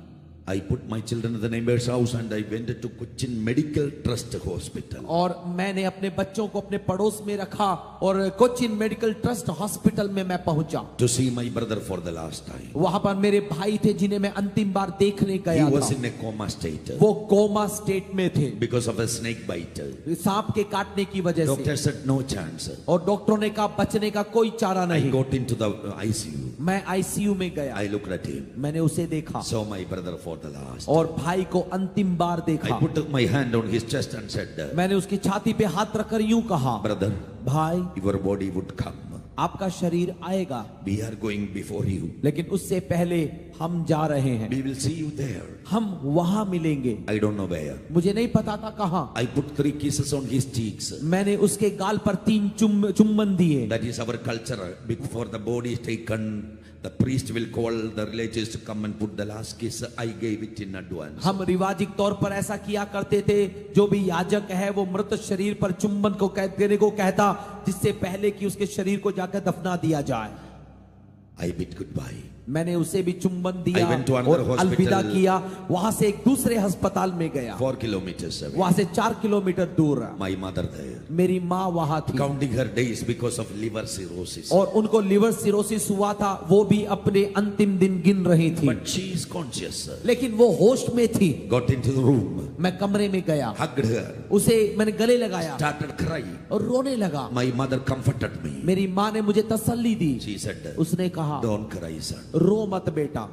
I put my children in the neighbor's house and I went to Cochin Medical Trust Hospital. और मैंने अपने बच्चों को अपने पड़ोस में रखा और कोचिन मेडिकल ट्रस्ट हॉस्पिटल में मैं पहुंचा To see my brother for the last time. वहां पर मेरे भाई थे जिन्हें मैं अंतिम बार देखने He गया was था। in a coma state वो कोमा स्टेट में थे because of a snake bite. सांप के काटने की वजह Doctor से, said no chance. और डॉक्टरों ने कहा बचने का कोई चारा I नहीं। got into the ICU. मैं आईसीयू में गया, I looked at him, मैंने उसे देखा saw my brother for the last. और भाई को अंतिम बार I देखा। put my hand on his chest and said, मैंने उसकी छाती पे हाथ रखकर यूं कहा, brother, भाई your body would come. आपका शरीर आएगा, We are going before you. लेकिन उससे पहले हम जा रहे हैं, We will see you there. हम वहां मिलेंगे। I don't know where. मुझे नहीं पता था कहाँ। I put 3 kisses on his cheeks. मैंने उसके गाल पर 3 चुम्बन दिए। That is our culture. Before the body is taken, the priest will call the relatives to come and put the last kiss. I gave it in advance. हम रिवाजिक तौर पर ऐसा किया करते थे, जो भी याजक है वो मृत शरीर पर चुम्बन को देने को कहता, जिससे पहले कि उसके शरीर को जाकर दफना दिया जाए। I bid goodbye. मैंने उसे भी चुम्बन दिया I went to another और hospital. अलविदा किया। वहां से एक दूसरे अस्पताल में गया, 4 kilometers away. वहां से 4 किलोमीटर दूर। My mother there. मेरी माँ वहां थी Counting her days because of liver cirrhosis. और उनको लिवर सिरोसिस हुआ था, वो भी अपने अंतिम दिन गिन रही थी, But she is conscious. लेकिन वो होश में थी। Got into the room. मैं कमरे में गया, Hugged her. उसे मैंने गले लगाया Started crying. और रोने लगा। My mother comforted me. मेरी माँ ने मुझे तसल्ली दी। She said, उसने कहा, don't cry, son. रो मत बेटा,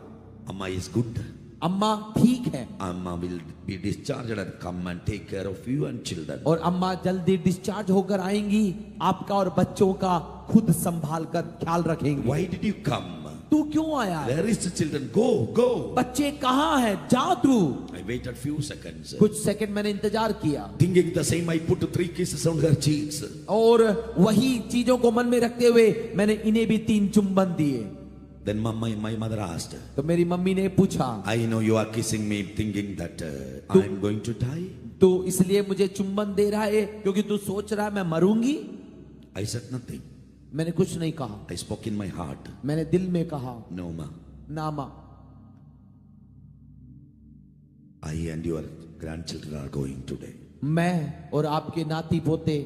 Amma is good. अम्मा ठीक है Amma will be discharged and come and take care of you and children. और अम्मा जल्दी डिस्चार्ज होकर आएंगी, आपका और बच्चों का खुद संभाल कर ख्याल रखेंगी। Why did you come? तू क्यों आया? Where is the children? Go, go. बच्चे कहाँ हैं? जा तू। I waited few seconds. कुछ सेकंड मैंने इंतजार किया Thinking the same, I put 3 kisses on her cheeks. और वही चीजों को मन में रखते हुए मैंने इन्हें भी 3 चुम्बन दिए। Then my mother asked, तो मेरी मम्मी ने पूछा, I know you are kissing me thinking that I am going to die. तू इसलिए मुझे चुम्बन दे रहा है क्योंकि तू सोच रहा है मैं मरूंगी? I said nothing. मैंने कुछ नहीं कहा, I spoke in my heart. मैंने दिल में कहा, No, ma. ना माँ, I and your grandchildren are going today. मैं और आपके नाती पोते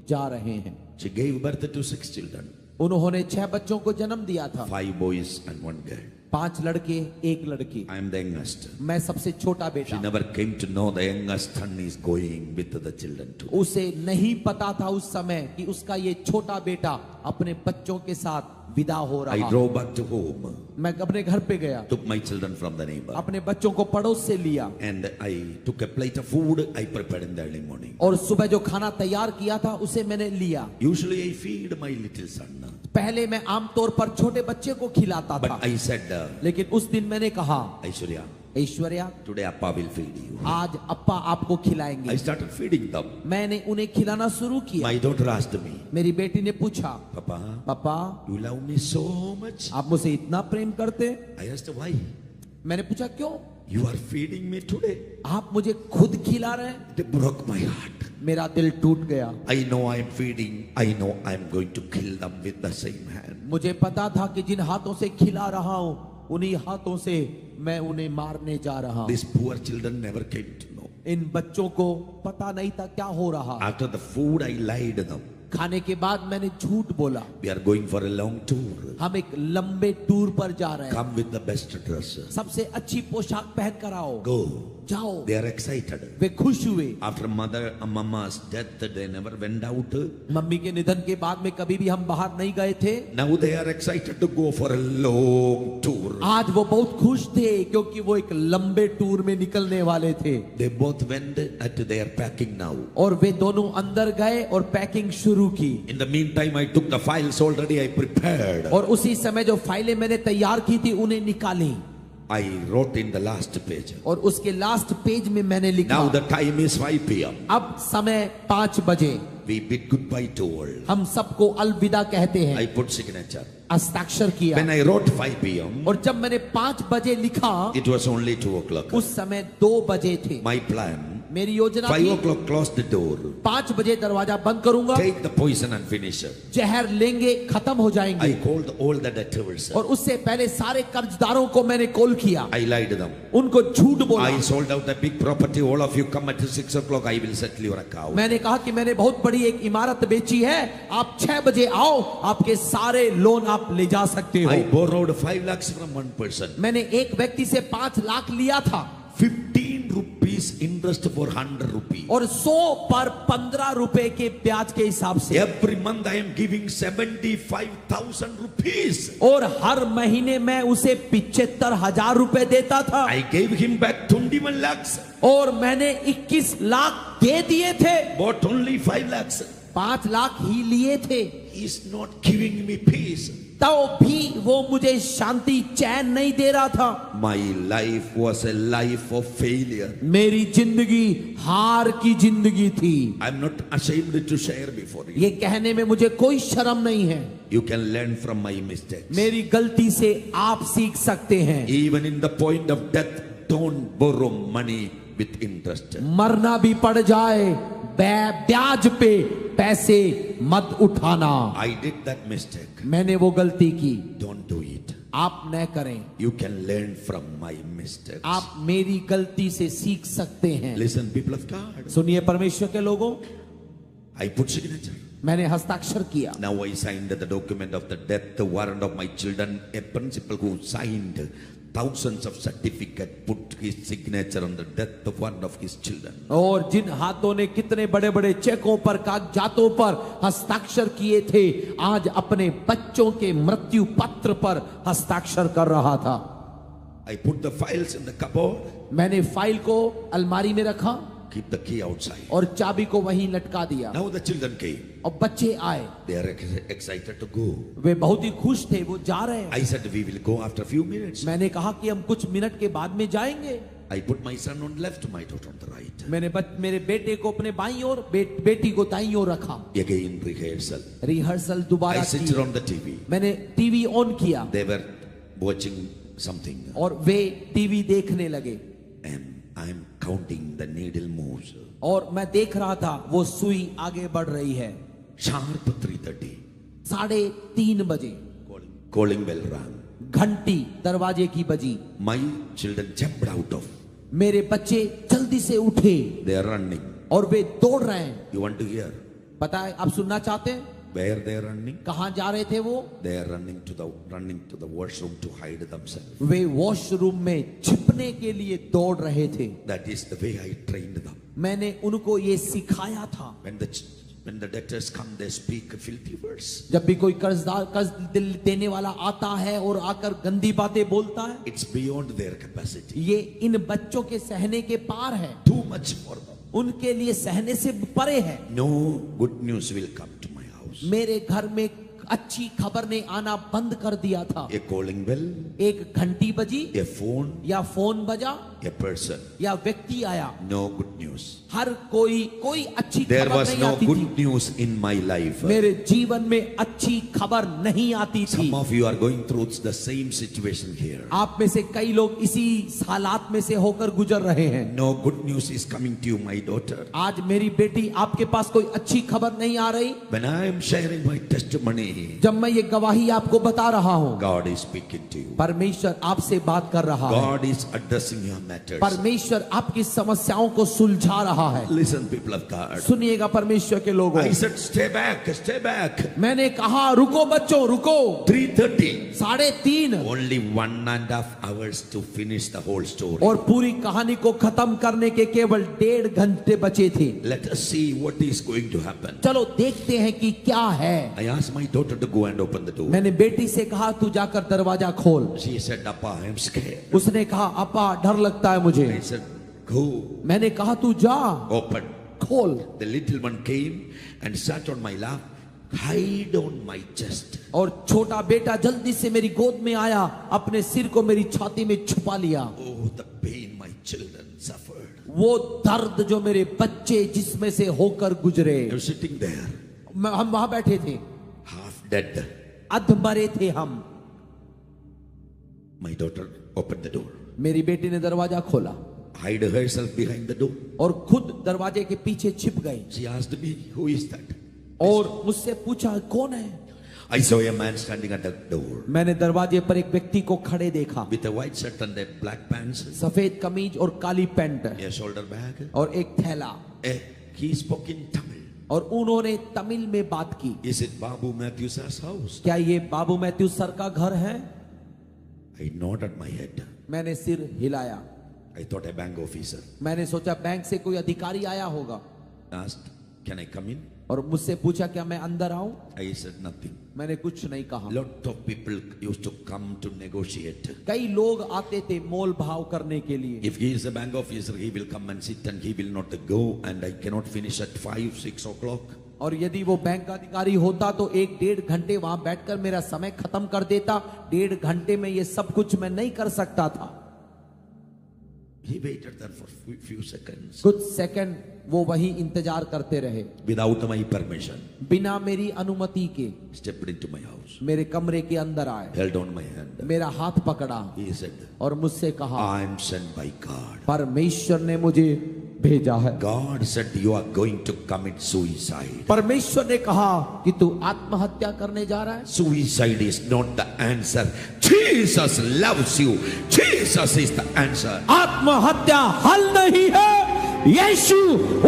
जा रहे हैं। She gave birth to 6 children. उन्होंने 6 बच्चों को जन्म दिया था, 5 boys and 1 girl. 5 लड़के 1 लड़की। I am the youngest. मैं सबसे छोटा She बेटा। never came to know the youngest son is going with the children too. उसे नहीं पता था उस समय कि उसका ये छोटा बेटा अपने बच्चों के साथ विदा हो I रहा। drove back to home, मैं अपने घर पे गया, took my children from the neighbor, अपने बच्चों को पड़ोस से लिया and I took a plate of food I prepared in the early morning. और सुबह जो खाना तैयार किया था उसे मैंने लिया। Usually I feed my little son, पहले मैं आमतौर पर छोटे बच्चे को खिलाता but था, I said, लेकिन उस दिन मैंने कहा, Aishwarya, Aishwarya today Appa will feed you. आज अप्पा आपको I खिलाएंगे। started feeding them. मैंने उन्हें खिलाना शुरू किया। My daughter asked me, मेरी बेटी ने पूछा, Papa, पापा you love me so much? आप मुझसे इतना प्रेम करते? I asked why? मैंने पूछा क्यों? You are feeding me today. आप मुझे खुद खिला रहे हैं? They broke my heart. मेरा दिल टूट गया। I know I am feeding. I know I am going to kill them with the same hand. मुझे पता था कि जिन हाथों से खिला रहा हूँ उन्हीं हाथों से मैं उन्हें मारने जा रहा हूँ। These poor children never came to know. इन बच्चों को पता नहीं था क्या हो रहा। After the food, I lied them. खाने के बाद मैंने झूठ बोला। We are going for a long tour. हम एक लंबे टूर पर जा रहे हैं, Come with the best dress. सबसे अच्छी पोशाक पहन कर आओ। Go. जाओ। They are excited. वे खुश हुए। After mama's death, they never went out. Mummy के निधन के बाद में कभी भी हम बाहर नहीं गए थे। Now they are excited to go for a long tour. आज वो बहुत खुश थे क्योंकि वो एक लंबे टूर में निकलने वाले थे। They both went and they are packing now. और वे दोनों अंदर गए और पैकिंग शुरू की। In the meantime, I took the files already. I prepared. और उसी समय जो फाइलें मैंने तैयार की थी उन्हें निकाली। I wrote in the last page. और उसके लास्ट पेज में मैंने लिखा। Now the time is 5 p.m. अब समय 5 बजे। We bid goodbye to all. हम सबको अलविदा कहते हैं। I put signature. हस्ताक्षर किया। When I wrote 5 p.m. और जब मैंने 5 बजे लिखा, it was only 2 o'clock. उस समय 2 बजे थे। My plan. मेरी योजना 5 थी, o'clock close the door. 5 बजे दरवाजा बंद करूंगा। Take the poison and finish it. जहर लेंगे, खत्म हो जाएंगे। I called all the debtors. और उससे पहले सारे कर्जदारों को मैंने कॉल किया। I lied to them. उनको झूठ बोला। I sold out a big property. All of you come at 6 o'clock. I will settle your account. मैंने कहा कि मैंने बहुत बड़ी एक इमारत बेची है, आप 6 बजे आओ, आपके सारे लोन आप ले जा सकते हो। I borrowed 5 lakhs from one person. मैंने एक व्यक्ति से 5 लाख लिया था। 15 rupees interest for 100 rupees. और 100 पर 15 रुपए के ब्याज के हिसाब से। Every month I am giving 75,000 rupees. और हर महीने मैं उसे 75,000 रुपए देता था। I gave him back 21 lakhs. और मैंने 21 लाख दे दिए थे। Bought only 5 lakhs. 5 लाख ही लिए थे। He is not giving me peace. तो भी वो मुझे शांति, चैन नहीं दे रहा था। My life was a life of failure. मेरी जिंदगी हार की जिंदगी थी। I am not ashamed to share before you. ये कहने में मुझे कोई शर्म नहीं है। You can learn from my mistakes. मेरी गलती से आप सीख सकते हैं। Even in the point of death, don't borrow money with interest. मरना भी पड़ जाए, ब्याज पे पैसे मत उठाना। I did that mistake. मैंने वो गलती की। Don't do it. आप न करें। You can learn from my mistakes. आप मेरी गलती से सीख सकते हैं। Listen, people of God. सुनिए परमेश्वर के लोगों, I put signature. मैंने हस्ताक्षर किया। Now I signed the document of the death warrant of my children. A principal who signed thousands of certificates put his signature on the death warrant of his children. और जिन हाथों ने कितने बड़े बड़े चेकों पर, कागजातों पर हस्ताक्षर किए थे, आज अपने बच्चों के मृत्यु पत्र पर हस्ताक्षर कर रहा था। I put the files in the cupboard. मैंने फाइल को अलमारी में रखा। Keep the key outside. और चाबी को वहीं लटका दिया। Now the children came. और बच्चे आए। They are excited to go. वे बहुत ही खुश थे, वो जा रहे हैं। I said we will go after a few minutes. मैंने कहा कि हम कुछ मिनट के बाद में जाएंगे। I put my son on left, my daughter on the right. मैंने मेरे बेटे को अपने बाईं ओर, बेटी को दाईं ओर रखा। Again rehearsal. रिहर्सल दोबारा I की। switched on the TV. मैंने टीवी ऑन किया। They were watching something. और वे टीवी देखने लगे। And I am counting the needle moves. और मैं देख रहा था वो सुई आगे बढ़ रही है। Sharp 3:30. 3:30 बजे Calling bell rang. घंटी दरवाजे की बजी। My children jumped out of. मेरे बच्चे जल्दी से उठे They are running. और वे दौड़ रहे हैं। You want to hear? पता है, आप सुनना चाहते हैं? Where they are running? कहाँ जा रहे थे वो? They are running to the washroom to hide themselves. Way washroom में छिपने के लिए दौड़ रहे थे। That is the way I trained them. मैंने उनको ये सिखाया था। When the debtors come, they speak filthy words. जब भी कोई कर्ज देने वाला आता है और आकर गंदी बातें बोलता है, It's beyond their capacity. ये इन बच्चों के सहने के पार है। Too much for them. उनके लिए सहने से परे है। No good news will come to my house. मेरे घर में अच्छी खबर ने आना बंद कर दिया था। A calling bell, एक घंटी बजी, a phone, या फोन बजा, a person. या व्यक्ति आया, No good news. हर कोई अच्छी There खबर was नहीं no आती good थी। news in my life. मेरे जीवन में अच्छी खबर नहीं आती थी। Some of you are going through the same situation here. आप में से कई लोग इसी हालात में से होकर गुजर रहे हैं। No good news is coming to you, my daughter. आज मेरी बेटी, आपके पास कोई अच्छी खबर नहीं आ रही। When I am sharing my testimony जब मैं ये गवाही आपको बता रहा हूँ, God is speaking to you. परमेश्वर आपसे बात कर रहा है। God is addressing your matters. परमेश्वर आपकी समस्याओं को सुलझा रहा है। Listen, people of God. सुनिएगा परमेश्वर के लोगों, I said, stay back, stay back. मैंने कहा रुको बच्चों रुको। 3:30. 3:30 Only 1.5 hours to finish the whole story. और पूरी कहानी को खत्म करने के केवल 1.5 घंटे बचे थे। Let us see what is going to happen. चलो देखते हैं कि क्या है। I asked my daughter to go and open the door. मैंने बेटी से कहा तू जाकर दरवाजा खोल। She said, Appa, I am scared. उसने कहा अपा डर लगता है मुझे। I said, go, मैंने कहा तू जा open. खोल। The little one came and sat on my lap, hide on my chest. और छोटा बेटा जल्दी से मेरी गोद में आया, अपने सिर को मेरी छाती में छुपा लिया। Oh, the pain my children suffered. वो दर्द जो मेरे बच्चे जिसमें से होकर गुजरे। I was sitting there, हम वहां बैठे थे, half dead. अधमरे थे हम। My daughter opened the door, मेरी बेटी ने दरवाजा खोला hid herself behind the door. और खुद दरवाजे के पीछे छिप गई She asked me, who is that? और मुझसे पूछा कौन है। I saw a man standing at the door मैंने दरवाजे पर एक व्यक्ति को खड़े देखा, with a white shirt and a black pants, सफेद कमीज और काली पैंट a shoulder bag. और एक थैला। He spoke in Tamil. और उन्होंने तमिल में बात की। Is it Babu Matthew's house? क्या ये बाबू मैथ्यू सर का घर है? I nodded my head. मैंने सिर हिलाया। I thought a bank officer. मैंने सोचा बैंक से कोई अधिकारी आया होगा Asked, can I come in? और मुझसे पूछा क्या मैं अंदर आऊं? I said nothing. मैंने कुछ नहीं कहा। Lot of people used to come to negotiate. कई लोग आते थे मोल भाव करने के लिए। If he is a bank officer, he will come and sit and he will not go, and I cannot finish at 5, 6 o'clock. और यदि वो बैंक का अधिकारी होता तो 1-1.5 घंटे वहां बैठकर मेरा समय खत्म कर देता। 1.5 घंटे में ये सब कुछ मैं नहीं कर सकता था। He waited there for few seconds. कुछ सेकंड वो वही इंतजार करते रहे, Without my permission, बिना मेरी अनुमति के stepped into my house, मेरे कमरे के अंदर आए, held on my hand. मेरा हाथ पकड़ा He said, और मुझसे कहा I am sent by God. परमेश्वर ने मुझे भेजा है। God said you are going to commit suicide. परमेश्वर ने कहा कि तू आत्महत्या करने जा रहा है। Suicide is not the answer. Jesus loves you. Jesus is the answer. आत्महत्या हल नहीं है, यीशु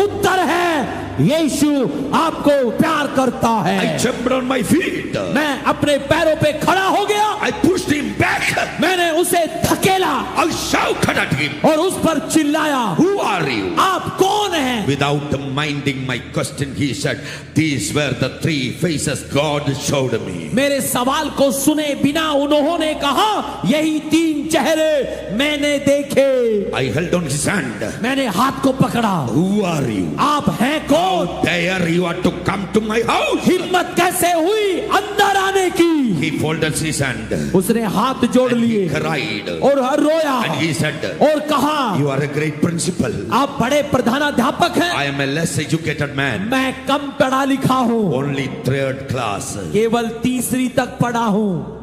उत्तर है। यीशु आपको प्यार करता I है। jumped on my feet. मैं अपने पैरों पे खड़ा हो गया, I pushed him back. मैंने उसे धकेला I shouted at him. और उस पर चिल्लाया, Who are you? आप कौन हैं? Without minding my question, he said, these were the 3 faces God showed me. मेरे सवाल को सुने बिना उन्होंने कहा, यही 3 चेहरे मैंने देखे। I held on his hand. मैंने हाथ को पकड़ा। Who are you? आप हैं कौन? There you are to come to my house. हिम्मत कैसे हुई अंदर आने की? He folded his hand. उसने हाथ जोड़ And लिए he cried. और रोया And he said, और कहा, you are a great principal. आप बड़े प्रधानाध्यापक हैं, I am a less educated man. मैं कम पढ़ा लिखा हूँ, Only 3rd class. केवल 3री तक पढ़ा हूँ।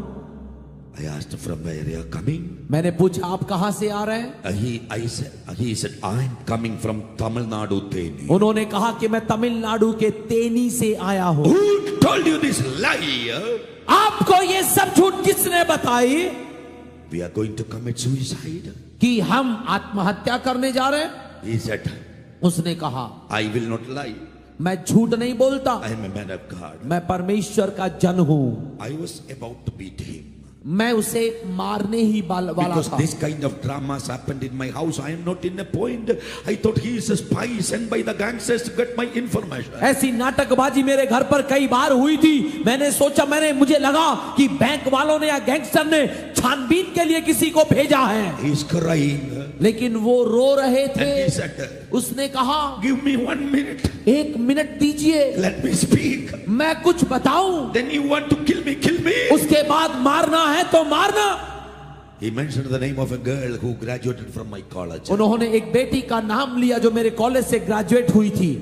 I asked from where you are coming. मैंने पूछा आप कहाँ से आ रहे हैं? He said, I am coming from Tamil Nadu, Theni. उन्होंने कहा कि मैं तमिलनाडु के तेनी से आया हूँ। Who told you this lie? आपको ये सब झूठ किसने बताई We are going to commit suicide. कि हम आत्महत्या करने जा रहे हैं? He said, उसने कहा I will not lie. मैं झूठ नहीं बोलता, I am a man of God. मैं परमेश्वर का जन हूँ। I was about to beat him. मैं उसे मारने ही वाला Because था। this kind of dramas happened in my house. I am not in a point. I thought he is a spy sent by the gangsters to get my information. ऐसी नाटकबाजी मेरे घर पर कई बार हुई थी। मुझे लगा कि बैंक वालों ने या गैंगस्टर ने छानबीन के लिए किसी को भेजा है। He is crying. लेकिन वो रो रहे And थे। he said, उसने कहा, give me 1 minute. 1 मिनट दीजिए, Let me speak. मैं कुछ बताऊं। Then you want to kill me, kill me. उसके बाद मारना है तो मारना। He mentioned the name of a girl who graduated from my college. उन्होंने एक बेटी का नाम लिया जो मेरे कॉलेज से ग्रेजुएट हुई थी।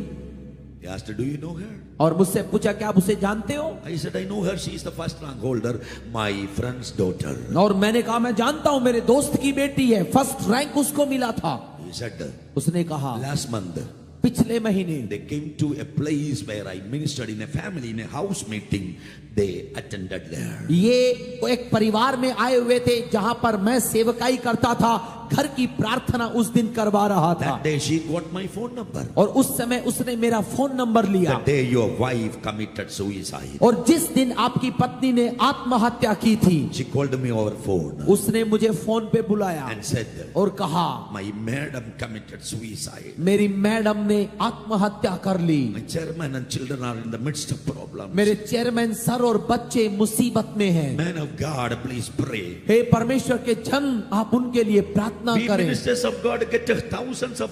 He asked, do you know her? और मुझसे पूछा क्या आप उसे जानते हो? I said, I know her. She is the first rank holder, my friend's daughter. और मैंने कहा मैं जानता हूं, मेरे दोस्त की बेटी है, फर्स्ट रैंक उसको मिला था। He said, उसने कहा last month, पिछले महीने they came to a place where I ministered in a family, in a house meeting. They attended there. ये एक परिवार में आए हुए थे जहां पर मैं सेवकाई करता था, घर की प्रार्थना उस दिन करवा रहा था। That day she got my phone number. और उस समय उसने मेरा फोन नंबर लिया। The day your wife committed suicide. और जिस दिन आपकी पत्नी ने आत्महत्या की थी, She called me over phone उसने मुझे फोन पे बुलाया and said, और कहा, my madam committed suicide. मेरी मैडम ने आत्महत्या कर ली। My chairman and children are in the midst of problems. मेरे चेयरमैन सर और बच्चे मुसीबत में हैं। Man of God, please pray. हे परमेश्वर के जन, आप उनके लिए प्रार्थना We करें। ministers of God get thousands of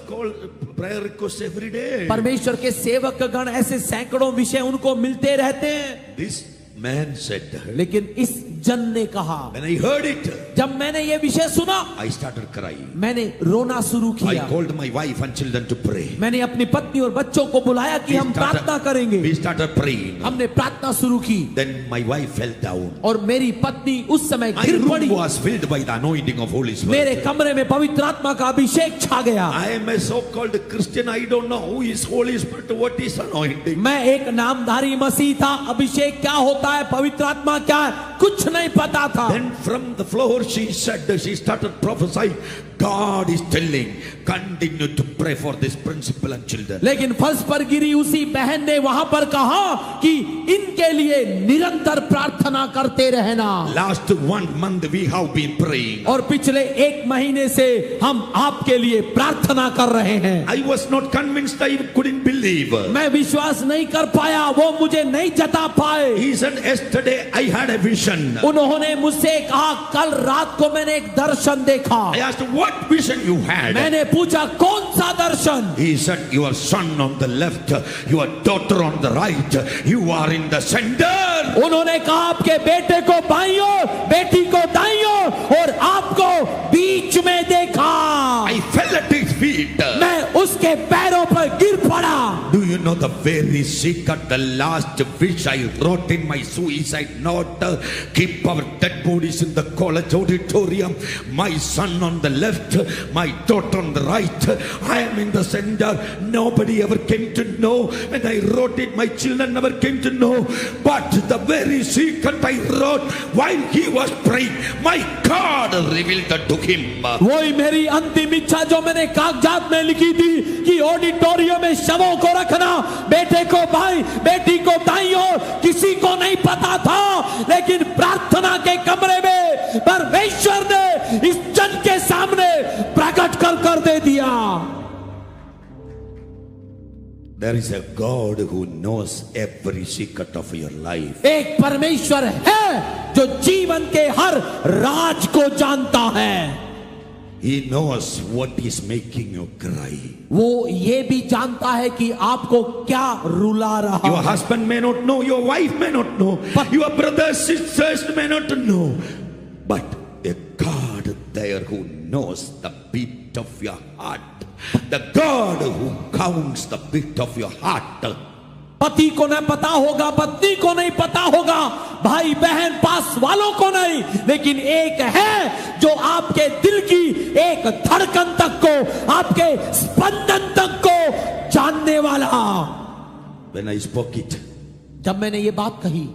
prayer requests every day. परमेश्वर के सेवक गण ऐसे सैकड़ों विषय उनको मिलते रहते हैं। This man said, लेकिन इस जन ने कहा, when I heard it, जब मैंने ये विषय सुना, I started crying. मैंने रोना शुरू I किया। called my wife and children to pray. मैंने अपनी पत्नी और बच्चों को बुलाया कि हम प्रार्थना करेंगे। We started praying. हमने प्रार्थना शुरू की। Then my wife fell down. और मेरी पत्नी उस समय My गिर room पड़ी। was filled by the anointing of Holy मेरे Spirit. कमरे में पवित्र आत्मा का अभिषेक छा गया। I am a so-called Christian. I don't know who is Holy Spirit, what is anointing. मैं एक नामधारी मसीह था, अभिषेक क्या होता है, पवित्र आत्मा क्या है, कुछ नहीं पता था। Then from the floor she said, she started prophesying, God is telling, continue to pray for this principal and children. लेकिन फर्श पर गिरी उसी बहन ने वहां पर कहा कि इनके लिए निरंतर प्रार्थना करते रहना। Last 1 month we have been praying. और पिछले 1 महीने से हम आपके लिए प्रार्थना कर रहे हैं। I was not convinced, I couldn't believe. मैं विश्वास नहीं कर पाया, वो मुझे नहीं जता पाए। He said, yesterday I had a vision. उन्होंने मुझसे कहा, कल रात को मैंने एक दर्शन देखा। I asked, what vision you had? मैंने पूछा, कौन सा दर्शन? He said, your son on the left, your daughter on the right, you are in the center. उन्होंने कहा, आपके बेटे को बाईं ओर, बेटी को दाईं ओर, और आपको बीच में देखा। I fell at his feet. मैं उसके पैरों पर गिर पड़ा। Do you know the very secret, the last wish I wrote in my suicide note? Keep our dead bodies in the college auditorium. My son on the left, my daughter on the right. I am in the center. Nobody ever came to know. When I wrote it, my children never came to know. But the very secret I wrote while he was praying, my God revealed that to him. वही मेरी अंतिम इच्छा जो मैंने कागजात में लिखी थी कि ऑडिटोरियम में शवों को रखना, बेटे को बाईं, बेटी को दाईं ओर, किसी को नहीं पता था, लेकिन प्रार्थना के कमरे में परमेश्वर ने इस जन के सामने प्रकट कर दे दिया। There is a God who knows every secret of your life. एक परमेश्वर है जो जीवन के हर राज को जानता है। He knows what is making you cry. वो ये भी जानता है कि आपको क्या रुला रहा Your है। husband may not know, your wife may not know, your brothers, sisters may not know, but a God there who knows the beat of your heart, the God who counts the beat of your heart. पति को न पता होगा, पत्नी को नहीं पता होगा, भाई बहन पास वालों को नहीं, लेकिन एक है जो आपके दिल की एक धड़कन तक को, आपके स्पंदन तक को जानने वाला। When I spoke it, जब मैंने ये बात कही,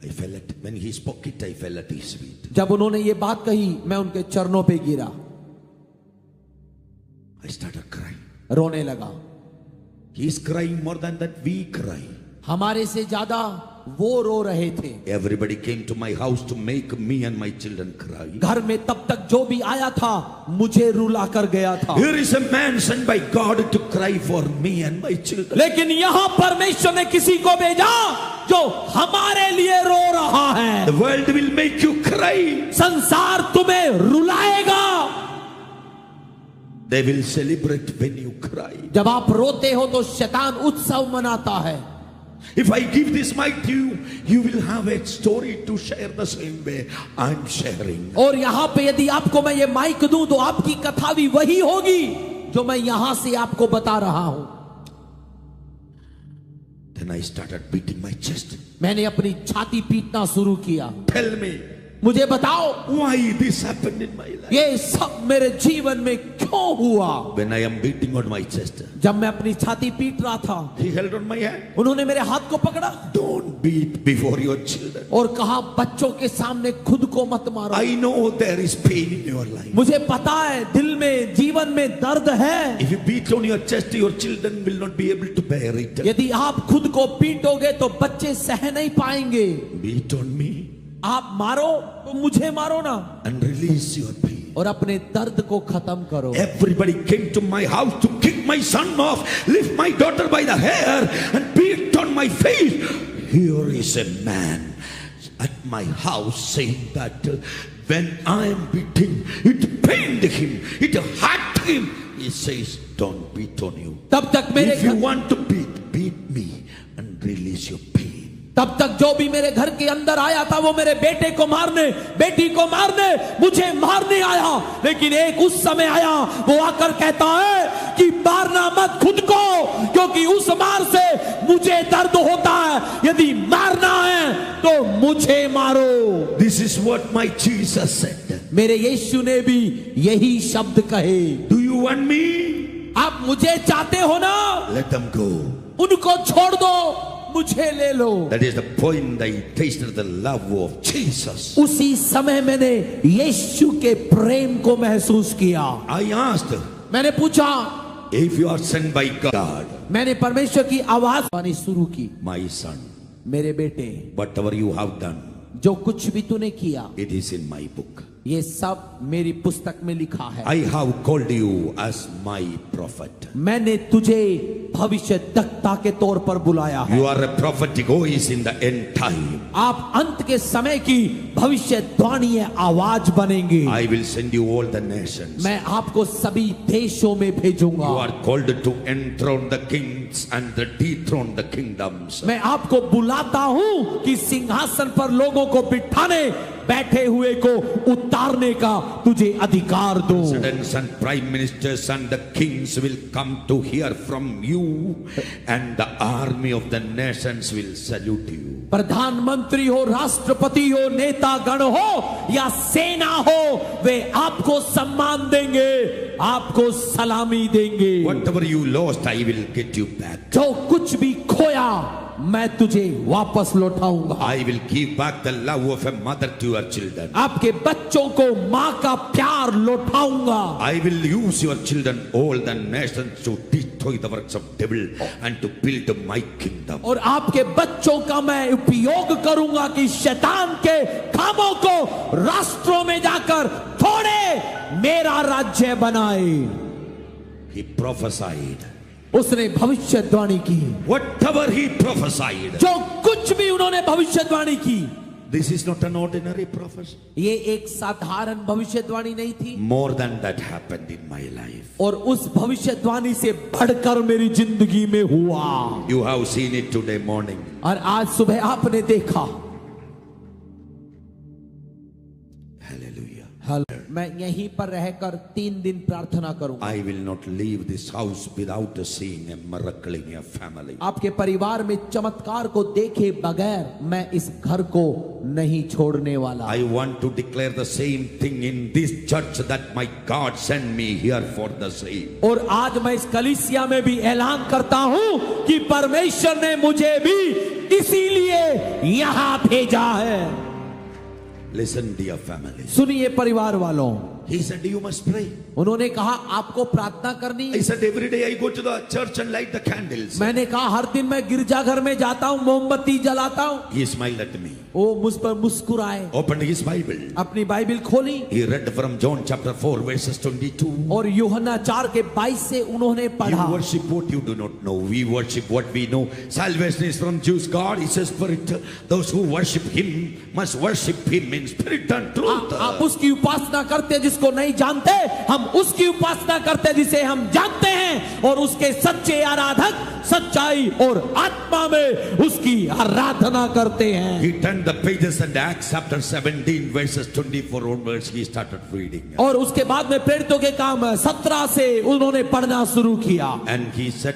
I fell at, when he spoke it, I fell at his feet. जब उन्होंने ये बात कही, मैं उनके चरणों पे गिरा, I started crying. रोने लगा। He is crying more than that we cry. हमारे से ज्यादा वो रो रहे थे। Everybody came to my house to make me and my children cry. घर में तब तक जो भी आया था मुझे रुला कर गया था। Here is a man sent by God to cry for me and my children. लेकिन यहाँ परमेश्वर ने किसी को भेजा जो हमारे लिए रो रहा है। The world will make you cry. संसार तुम्हें रुलाएगा। They will celebrate when you cry. जब आप रोते हो तो शैतान उत्सव मनाता है। If I give this mic to you, you will have a story to share the same way I'm sharing. और यहाँ पे यदि आपको मैं ये माइक दूं तो आपकी कथा भी वही होगी जो मैं यहाँ से आपको बता रहा हूं। Then I started beating my chest. मैंने अपनी छाती पीटना शुरू किया। Tell me, मुझे बताओ why this happened in my life. ये सब मेरे जीवन में क्यों हुआ? When I am beating on my chest, जब मैं अपनी छाती पीट रहा था, he held on my hand. उन्होंने मेरे हाथ को पकड़ा Don't beat before your children. और कहा बच्चों के सामने खुद को मत मारो। I know there is pain in your life. मुझे पता है दिल में, जीवन में दर्द है। If you beat on your chest, your children will not be able to bear it. यदि आप खुद को पीटोगे तो बच्चे सह नहीं पाएंगे। Beat on me आप मारो तो मुझे मारो ना, and release your pain. और अपने दर्द को खत्म करो। Everybody came to my house to kick my son off, lift my daughter by the hair and beat on my face. Here is a man at my house saying that when I am beating, it pained him, it hurt him. He says, don't beat on you. तब तक मेरे If you want to beat me and release your pain. तब तक जो भी मेरे घर के अंदर आया था वो मेरे बेटे को मारने, बेटी को मारने, मुझे मारने आया। लेकिन एक उस समय आया, वो आकर कहता है कि मारना मत खुद को, क्योंकि उस मार से मुझे दर्द होता है। यदि मारना है तो मुझे मारो। This is what my Jesus said. मेरे यीशु ने भी यही शब्द कहे। Do you want me? आप मुझे चाहते हो ना? Let them go. उनको छोड़ दो, मुझे ले लो। That is the point I tasted the love of Jesus. उसी समय मैंने यीशु के प्रेम को महसूस किया। I asked, मैंने पूछा, if you are sent by God, मैंने परमेश्वर की आवाज आनी शुरू की, my son, मेरे बेटे, whatever you have done, जो कुछ भी तूने किया, it is in my book. ये सब मेरी पुस्तक में लिखा है। I have called you as my prophet. मैंने तुझे भविष्यद्वक्ता के तौर पर बुलाया है। You are a prophetic voice in the end time. आप अंत के समय की भविष्यवाणी आवाज बनेंगे। I will send you all the nations. मैं आपको सभी देशों में भेजूंगा। You are called to enthrone the kings and to dethrone the kingdoms. मैं आपको बुलाता हूं कि सिंहासन पर लोगों को बिठाने, बैठे हुए को उतारने का तुझे अधिकार दो। Presidents and prime ministers and the kings will come to hear from you, and the army of the nations will salute you. प्रधानमंत्री हो, राष्ट्रपति हो, नेता गण हो या सेना हो, वे आपको सम्मान देंगे, आपको सलामी देंगे। Whatever you lost, I will get you back. जो कुछ भी खोया मैं तुझे वापस लौटाऊंगा। I will give back the love of a mother to your children. आपके बच्चों को माँ का प्यार लौटाऊंगा। I will use your children, all the nations, to destroy the works of devil and to build my kingdom. और आपके बच्चों का मैं उपयोग करूंगा कि शैतान के कामों को राष्ट्रों में जाकर थोड़े मेरा राज्य बनाए। He prophesied. उसने भविष्यवाणी की। Whatever he prophesied. जो कुछ भी उन्होंने भविष्यवाणी की, This is not an ordinary prophecy. ये एक साधारण भविष्यवाणी नहीं थी। More than that happened in my life. और उस भविष्यवाणी से बढ़कर मेरी जिंदगी में हुआ। You have seen it today morning. और आज सुबह आपने देखा। मैं यहीं पर रहकर 3 दिन प्रार्थना करूंगा। I will not leave this house without seeing a miracle in your family. आपके परिवार में चमत्कार को देखे बगैर मैं इस घर को नहीं छोड़ने वाला। I want to declare the same thing in this church, that my God sent me here for the same. और आज मैं इस कलीसिया में भी ऐलान करता हूं कि परमेश्वर ने मुझे भी इसीलिए यहां भेजा है। Listen, dear family. सुनिए परिवार वालों, He said, you must pray. उन्होंने कहा आपको प्रार्थना करनी I है। said, every day I go to the church and light the candles. मैंने कहा हर दिन मैं गिरजाघर में जाता हूँ, मोमबत्ती जलाता हूँ। He smiled at me. वो मुझ पर मुस्कुराए, Opened his Bible. अपनी बाइबिल खोली He read from John chapter 4 verses 22. और यूहन्ना 4:22 से उन्होंने पढ़ा। You worship what you do not know. We worship what we know. Salvation is from Jews. God is a spirit. Those who worship Him must worship Him in spirit and truth. आप उसकी उपासना करते जिसको नहीं जानते, हम उसकी उपासना करते जिसे हम जानते हैं, और उसके सच्चे आराधक सच्चाई और आत्मा में उसकी आराधना करते हैं। He turned the pages and Acts chapter 17 verses 24 onwards he started reading. और उसके बाद में प्रेरितों के काम 17 से उन्होंने पढ़ना शुरू किया। And he said,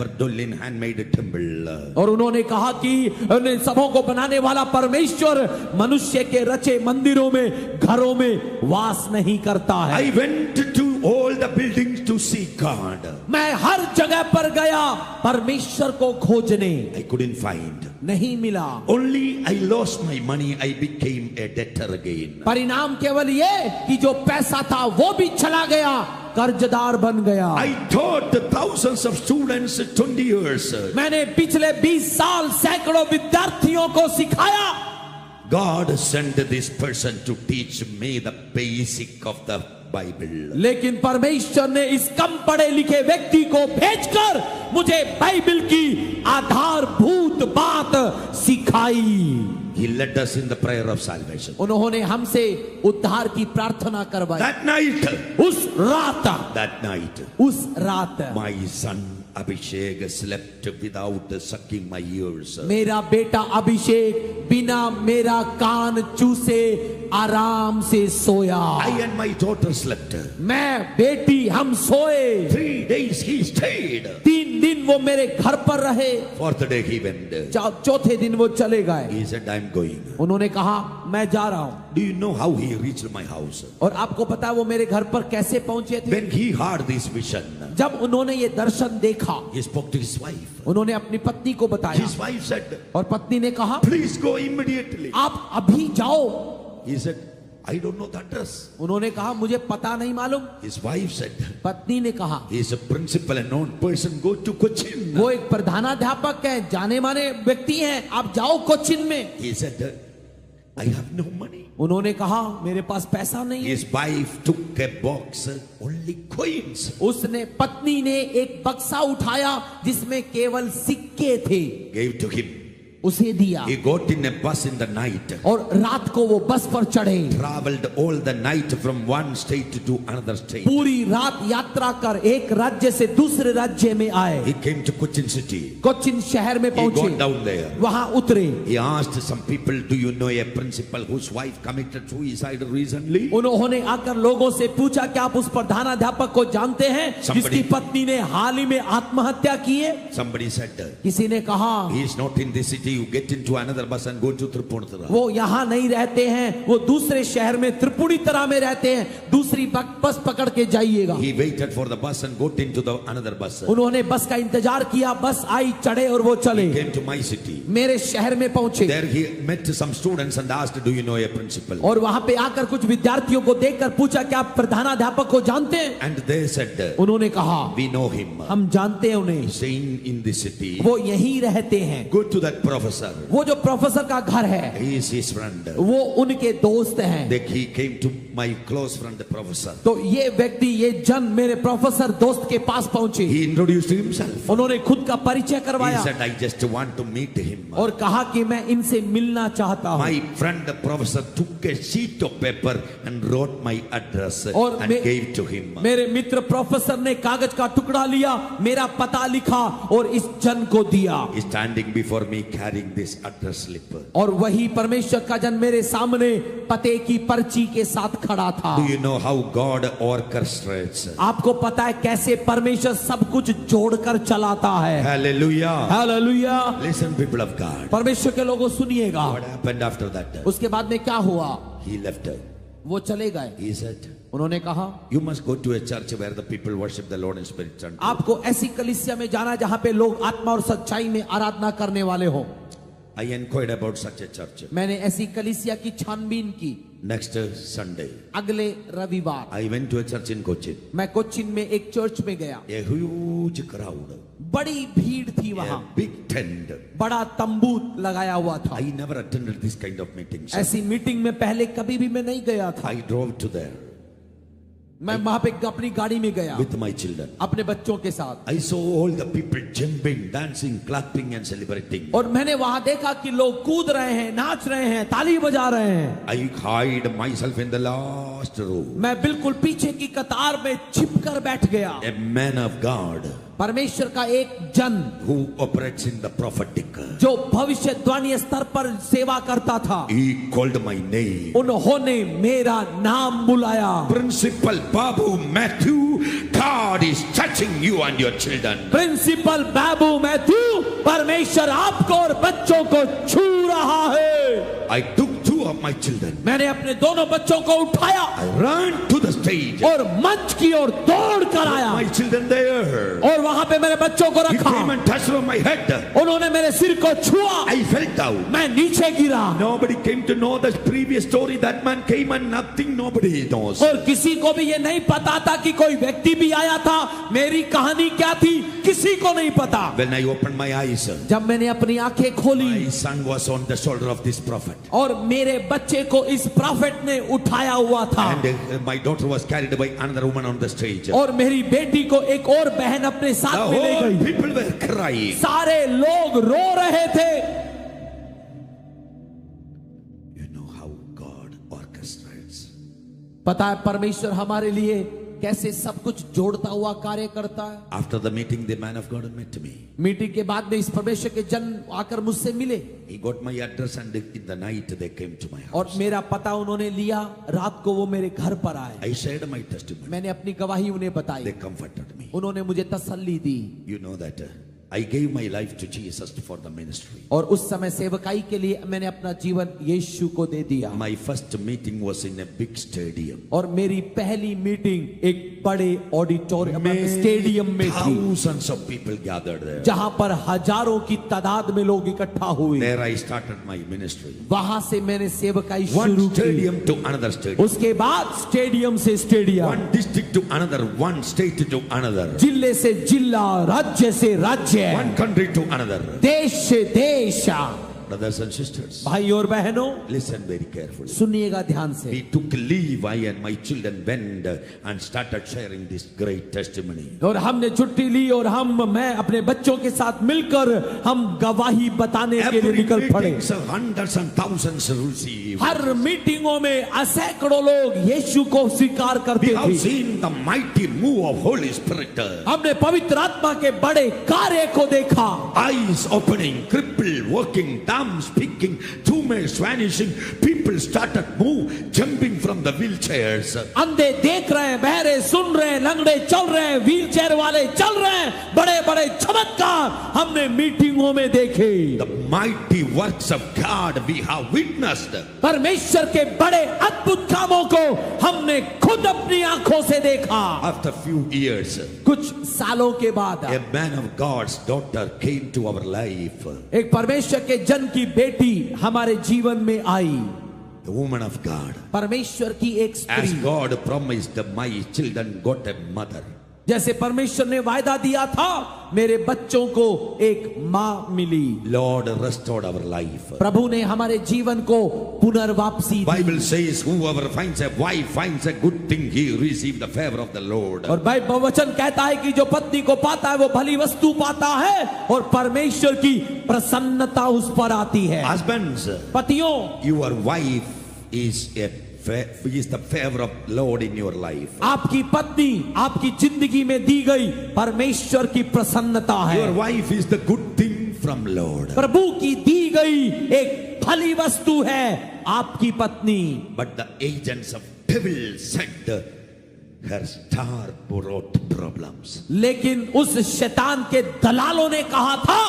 ever dwell in handmade temple. और उन्होंने कहा कि उन सबों को बनाने वाला परमेश्वर मनुष्य के रचे मंदिरों में, घरों में वास नहीं करता है। I went to all the buildings to see God. मैं हर जगह पर गया परमेश्वर को खोजने, I couldn't find. नहीं मिला। Only I lost my money. I became a debtor again. परिणाम केवल ये कि जो पैसा था वो भी चला गया, कर्जदार बन गया। I taught thousands of students 20 years. मैंने पिछले 20 साल सैकड़ों विद्यार्थियों को सिखाया। God sent this person to teach me the basic of the Bible. लेकिन परमेश्वर ने इस कम पढ़े लिखे व्यक्ति को भेजकर मुझे बाइबल की आधारभूत बात सिखाई। He led us in the prayer of salvation. उन्होंने हमसे उद्धार की प्रार्थना करवाई। That night, उस रात my son Abhishek slept without sucking my ears. मेरा बेटा अभिषेक बिना मेरा कान चूसे आराम से सोया। I and my daughter slept. मैं बेटी हम सोए। 3 days he stayed. 3 दिन वो मेरे घर पर रहे। 4th day he went. चौथे दिन वो चले गए। He said, I'm going. उन्होंने कहा मैं जा रहा हूँ। Do you know how he reached my house? और आपको पता है वो मेरे घर पर कैसे पहुंचे थे? When he heard this vision, जब उन्होंने ये दर्शन देखा, he spoke to his wife. उन्होंने अपनी पत्नी को बताया। His wife said, और पत्नी ने कहा please go immediately. आप अभी जाओ। He said, I don't know the address. उन्होंने कहा मुझे पता नहीं मालूम। His wife said, पत्नी ने कहा he is a principal and known person, go to Cochin. वो एक प्रधानाध्यापक है, जाने माने व्यक्ति हैं, आप जाओ कोचिन में। He said, I have no money. उन्होंने कहा मेरे पास पैसा नहीं है। His wife took a box, only coins. उसने पत्नी ने एक बक्सा उठाया जिसमें केवल सिक्के थे, Gave to him. उसे दिया। He got in a bus in the night. और रात को वो बस पर चढ़े। Traveled all the night from one state to another state. पूरी रात यात्रा कर एक राज्य से दूसरे राज्य में आए। He came to Cochin city. Cochin शहर में He got पहुंचे, down there. वहां उतरे। He asked some people, do you know a principal whose wife committed suicide recently? उन्होंने आकर लोगों से पूछा क्या आप उस प्रधानाध्यापक को जानते हैं जिसकी पत्नी ने हाल ही में आत्महत्या की है? Somebody said, किसी ने कहा he is not in this city. You get into another bus and go to Tripunithura. वो यहाँ नहीं रहते हैं, वो दूसरे शहर में त्रिपुणितरा में रहते हैं, दूसरी बस पकड़ के जाइएगा। He waited for the bus and got into the another bus. उन्होंने बस का इंतजार किया, बस आई, चढ़े और वो चले। He came to my city. मेरे शहर में पहुंचे। There he met some students and asked, do you know a principal? और वहां पे आकर कुछ विद्यार्थियों को देखकर पूछा क्या आप प्रधानाध्यापक को जानते हैं? And they said, उन्होंने कहा we know him. हम जानते हैं उन्हें, Staying in the city. वो यहीं रहते हैं। Go to that professor. वो जो प्रोफेसर का घर है, He is his friend. वो उनके दोस्त हैं। Then he came to my close friend, the professor. तो ये व्यक्ति, ये जन मेरे प्रोफेसर दोस्त के पास पहुंचे। He introduced himself. उन्होंने खुद का परिचय He करवाया said, I just want to meet him. और कहा कि मैं इनसे मिलना चाहता हूँ। My friend, the professor, took a sheet of paper and wrote my address और and gave to him. मेरे मित्र प्रोफेसर ने कागज का टुकड़ा लिया, मेरा पता लिखा और इस जन को दिया। He standing before me carrying this address slip. और वही परमेश्वर का जन मेरे सामने पते की पर्ची के साथ खड़ा था। Do you know how God orchestrates? आपको पता है कैसे परमेश्वर सब कुछ जोड़कर चलाता है? Hallelujah. Hallelujah. Listen, people of God. परमेश्वर के लोगों सुनिएगा। What happened after that? उसके बाद में क्या हुआ? He left. वो चले गए। He said, उन्होंने कहा you must go to a church where the people worship the Lord in spirit and truth. आपको ऐसी कलीसिया में जाना जहां पे लोग आत्मा और सच्चाई में आराधना करने वाले हो। I inquired about such a church. मैंने ऐसी कलीसिया की छानबीन की। Next Sunday, अगले रविवार I went to a church in Cochin. मैं कोचिन में एक चर्च में गया। A huge crowd. बड़ी भीड़ थी वहां, A big tent. बड़ा तंबू लगाया हुआ था। I never attended this kind of meetings. ऐसी मीटिंग में पहले कभी भी मैं नहीं गया था। I drove to there मैं वहां पे अपनी गाड़ी में गया with my children. अपने बच्चों के साथ। I saw all the people jumping, dancing, clapping and celebrating. और मैंने वहां देखा कि लोग कूद रहे हैं, नाच रहे हैं, ताली बजा रहे हैं। I hid myself in the last row. मैं बिल्कुल पीछे की कतार में छिपकर बैठ गया। A man of God परमेश्वर का एक जन who operates in the prophetic. जो भविष्यवाणी स्तर पर सेवा करता था, He called my name. उन्होंने मेरा नाम बुलाया। Principal Babu Matthew, God is touching you and your children. Principal Babu Mathew, परमेश्वर आपको और बच्चों को छू रहा है। I took 2 of my children. मैंने अपने दोनों बच्चों को उठाया I ran to the stage. और मंच की ओर दौड़ कर आया My children there. और वहां पे मेरे बच्चों को He रखा। came and touched on my head. उन्होंने मेरे सिर को छुआ, I fell down. मैं नीचे गिरा। Nobody came to know the previous story. That man came and nothing nobody knows. और किसी को भी ये नहीं पता था कि कोई व्यक्ति भी आया था। मेरी कहानी क्या थी, किसी को नहीं पता। When I opened my eyes, जब मैंने अपनी आंखें खोली my son was on the shoulder of this prophet. और मेरे बच्चे को इस प्रॉफिट ने उठाया हुआ था And my daughter was carried by another woman on the stage. The और मेरी बेटी को एक और बहन अपने साथ में ले whole गई। people were crying. सारे लोग रो रहे थे। You know how God orchestrates. पता है परमेश्वर हमारे लिए कैसे सब कुछ जोड़ता हुआ कार्य करता है। After the meeting, the man of God met me. Meeting के बाद में इस परमेश्वर के जन आकर मुझसे मिले He got my address and in the night they came to my और house. मेरा पता उन्होंने लिया। रात को वो मेरे घर पर आए। I shared my testimony. मैंने अपनी गवाही उन्हें They बताई। comforted me. उन्होंने मुझे तसल्ली दी You know that I gave my life to Jesus for the ministry. और उस समय सेवकाई के लिए मैंने अपना जीवन यीशु को दे दिया। My first meeting was in a big stadium. और मेरी पहली मीटिंग एक बड़े ऑडिटोरियम स्टेडियम में थी, Thousands of people gathered there. जहां पर हजारों की तादाद में लोग इकट्ठा हुए। There I started my ministry. वहां से मैंने सेवकाई One शुरू की। stadium to another stadium. उसके बाद स्टेडियम से stadium, One district to another. One state to another. जिले से जिला, राज्य से राज्य, One country to another. देश से देश। Brothers and sisters, भाई और बहनों, listen very carefully. सुनिएगा ध्यान से। We took leave, I and my children went and started sharing this great testimony. और हमने छुट्टी ली और मैं अपने बच्चों के साथ मिलकर हम गवाही बताने के लिए Every निकल पड़े। meeting, hundreds and thousands receive. हर मीटिंगों में सैकड़ों लोग यीशु को स्वीकार करते We have थे। seen the mighty move of Holy Spirit. हमने पवित्र आत्मा के बड़े कार्य को देखा। Eyes opening, crippled walking, dumb speaking, tumors vanishing. People started jumping from the wheelchairs. अंधे देख रहे हैं, बहरे सुन रहे हैं, लंगड़े चल रहे हैं, व्हील चेयर वाले चल रहे हैं। बड़े बड़े चमत्कार हमने मीटिंगों में देखे। The mighty works of God we have witnessed. परमेश्वर के बड़े अद्भुत कामों को हमने खुद अपनी आंखों से देखा। After few years, कुछ सालों के बाद a man of God's daughter came to our life. एक परमेश्वर के जन की बेटी हमारे जीवन में आई। The woman of God. परमेश्वर की एक As स्त्री, God promised, my children got a mother. जैसे परमेश्वर ने वायदा दिया था, मेरे बच्चों को एक माँ मिली। Lord restored our life. प्रभु ने हमारे जीवन को पुनर्वापसी दी। Bible says whoever finds a wife finds a good thing, he receives the favor of the Lord. और बाइबल वचन कहता है कि जो पत्नी को पाता है वो भली वस्तु पाता है और परमेश्वर की प्रसन्नता उस पर आती है। Husbands, पतियों, your wife is the favor of Lord in your life. आपकी पत्नी आपकी जिंदगी में दी गई परमेश्वर की प्रसन्नता है। Your wife is the good thing from Lord. प्रभु की दी गई एक भली वस्तु है आपकी पत्नी। But the agents of devil said her star brought problems. लेकिन उस शैतान के दलालों ने कहा था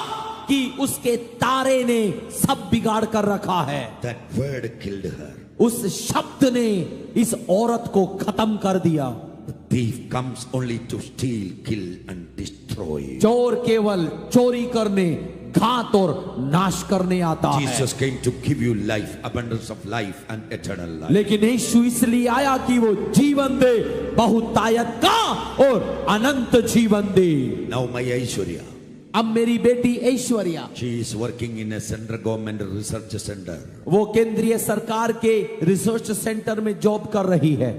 कि उसके तारे ने सब बिगाड़ कर रखा है। That word killed her. उस शब्द ने इस औरत को खत्म कर दिया। The thief comes only to steal, kill and destroy. चोर केवल चोरी करने, घात और नाश करने आता है। Jesus came to give you life, abundance of life and eternal life. लेकिन यीशु इसलिए आया कि वो जीवन दे, बहुतायत का और अनंत जीवन दे। Now my Aishwarya, अब मेरी बेटी Aishwarya, she is working in a central government research center. वो केंद्रीय सरकार के रिसर्च सेंटर में जॉब कर रही है।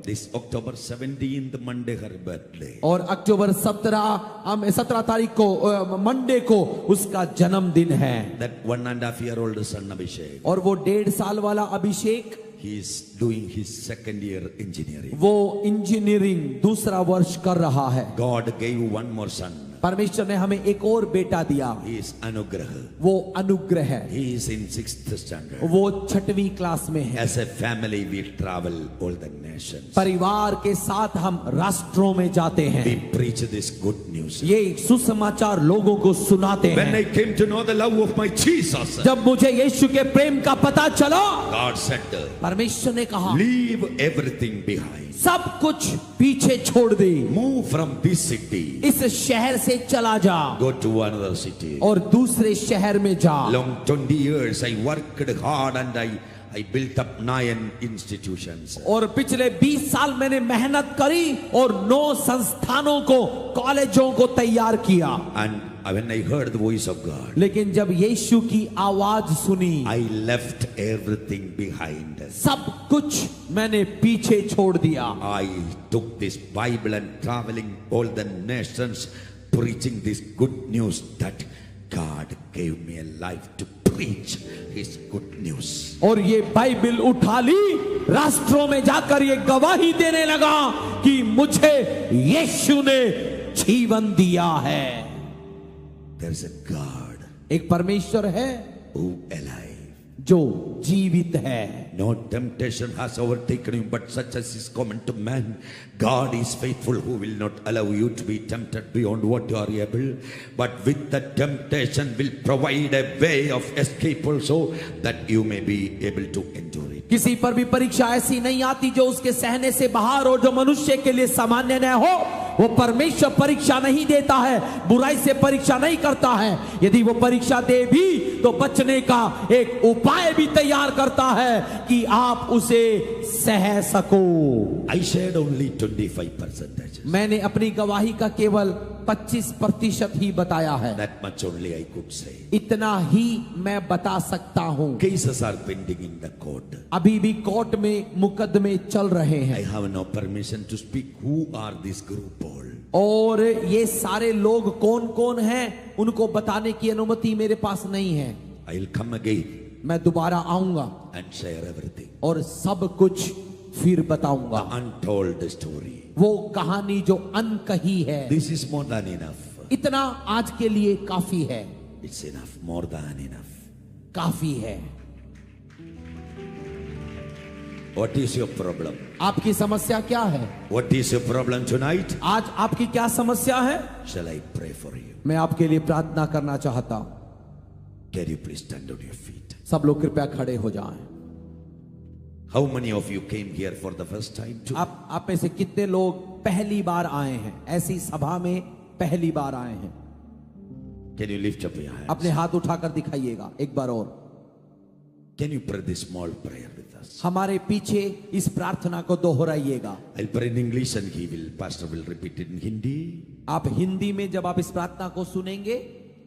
This October 17th, Monday, her birthday. और अक्टूबर 17 तारीख को मंडे को उसका जन्मदिन है। That 1.5-year-old son Abhishek, और वो 1.5 साल वाला अभिषेक, he is doing his second year engineering. वो इंजीनियरिंग दूसरा वर्ष कर रहा है। God gave one more son. परमेश्वर ने हमें एक और बेटा दिया, He is Anugraha. वो अनुग्रह है। He is in 6th standard. वो 6वीं क्लास में है। As a family, we travel all the nations. परिवार के साथ हम राष्ट्रों में जाते हैं, We preach this good news. ये सुसमाचार लोगों को सुनाते When हैं। I came to know the love of my Jesus, जब मुझे यीशु के प्रेम का पता चला, God said, परमेश्वर ने कहा leave everything behind. सब कुछ पीछे छोड़ दे, Move from this city. इस शहर से चला जा Go to another city. और दूसरे शहर में जा। Long 20 years I worked hard and I built up 9 institutions. और पिछले 20 साल मैंने मेहनत करी और 9 संस्थानों को, कॉलेजों को तैयार किया। And when I heard the voice of God, लेकिन जब यीशु की आवाज सुनी, I left everything behind. सब कुछ मैंने पीछे छोड़ दिया। I took this Bible and traveling all the nations, preaching this good news that God gave me a life to preach His good news. और ये बाइबल उठा ली, राष्ट्रों में जाकर ये गवाही देने लगा कि मुझे यीशु ने जीवन दिया है। There's a God एक परमेश्वर है who alive. जो जीवित है। No temptation has overtaken you, but such as is common to man. God is faithful, who will not allow you to be tempted beyond what you are able, but with the temptation will provide a way of escape also, that you may be able to endure it. किसी पर भी परीक्षा ऐसी नहीं आती जो उसके सहने से बाहर और जो मनुष्य के लिए सामान्य न हो। वो परमेश्वर परीक्षा नहीं देता है, बुराई से परीक्षा नहीं करता है। यदि वो परीक्षा दे भी तो बचने का एक उपाय भी तैयार करता है कि आप उसे सह सको। I shared only 25%. मैंने अपनी गवाही का केवल 25% ही बताया है। That much only I could say. इतना ही मैं बता सकता हूँ। Cases are pending in the court. अभी भी कोर्ट में मुकदमे चल रहे I हैं have no permission to speak who are this group all. और ये सारे लोग कौन कौन हैं उनको बताने की अनुमति मेरे पास नहीं है। I'll come again मैं दोबारा आऊंगा and share everything. और सब कुछ फिर बताऊंगा। The untold story. वो कहानी जो अनकही है, This is more than enough. इतना आज के लिए काफी है, It's enough, more than enough. काफी है। What is your problem? आपकी समस्या क्या है? What is your problem tonight? आज आपकी क्या समस्या है? Shall I pray for you? मैं आपके लिए प्रार्थना करना चाहता हूं। Can you please stand on your feet? सब लोग कृपया खड़े हो जाएं। How many of you came here for the first time too? आप में से कितने लोग पहली बार आए हैं? ऐसी सभा में पहली बार आए हैं? Can you lift up your hands? अपने हाथ उठाकर दिखाइएगा एक बार और। Can you pray this small prayer with us? हमारे पीछे इस प्रार्थना को दोहराइएगा। I'll pray in English and pastor will repeat it in Hindi. आप हिंदी में जब आप इस प्रार्थना को सुनेंगे,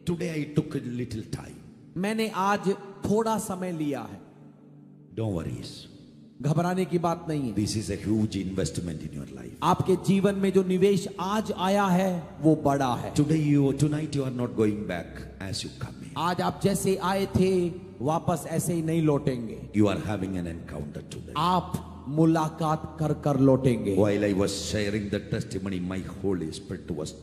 Today I took a little time. मैंने आज थोड़ा समय लिया है। Don't worry. घबराने की बात नहीं है। This is a huge investment in your life. आपके जीवन में जो निवेश आज आया है वो बड़ा है। Tonight you are not going back as you come in. आज आप जैसे आए थे वापस ऐसे ही नहीं लौटेंगे। You are having an encounter today. आप मुलाकात कर कर लौटेंगे। While I was sharing the testimony, my Holy Spirit was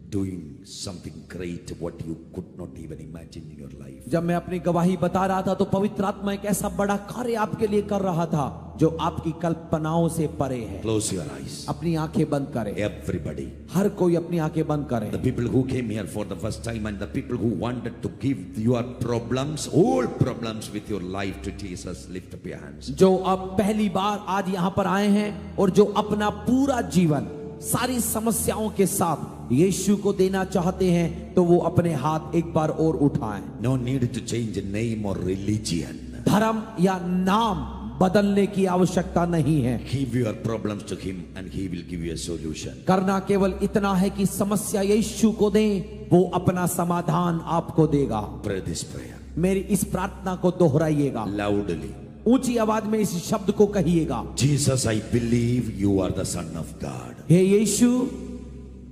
doing something great what you could not even imagine in your life. जब मैं अपनी गवाही बता रहा था तो पवित्र आत्मा एक ऐसा बड़ा कार्य आपके लिए कर रहा था जो आपकी कल्पनाओं से परे है। Close your eyes. अपनी आंखें बंद करें। Everybody. हर कोई अपनी आंखें बंद करे। The people who came here for the first time and the people who wanted to give your problems, all problems with your life to Jesus, lift up your hands. जो अब पहली बार आज यहाँ पर आए हैं और जो अपना पूरा जीवन सारी समस्याओं के साथ यीशु को देना चाहते हैं तो वो अपने हाथ एक बार और उठाएं। No need to change name or religion. धर्म या नाम बदलने की आवश्यकता नहीं है। Give your problems to him and he will give you a solution. करना केवल इतना है कि समस्या यीशु को दें, वो अपना समाधान आपको देगा। Pray this prayer. मेरी इस प्रार्थना को दोहराइएगा Loudly. ऊंची आवाज में इस शब्द को कहिएगा। Jesus, I believe you are the Son of God. हे यीशु,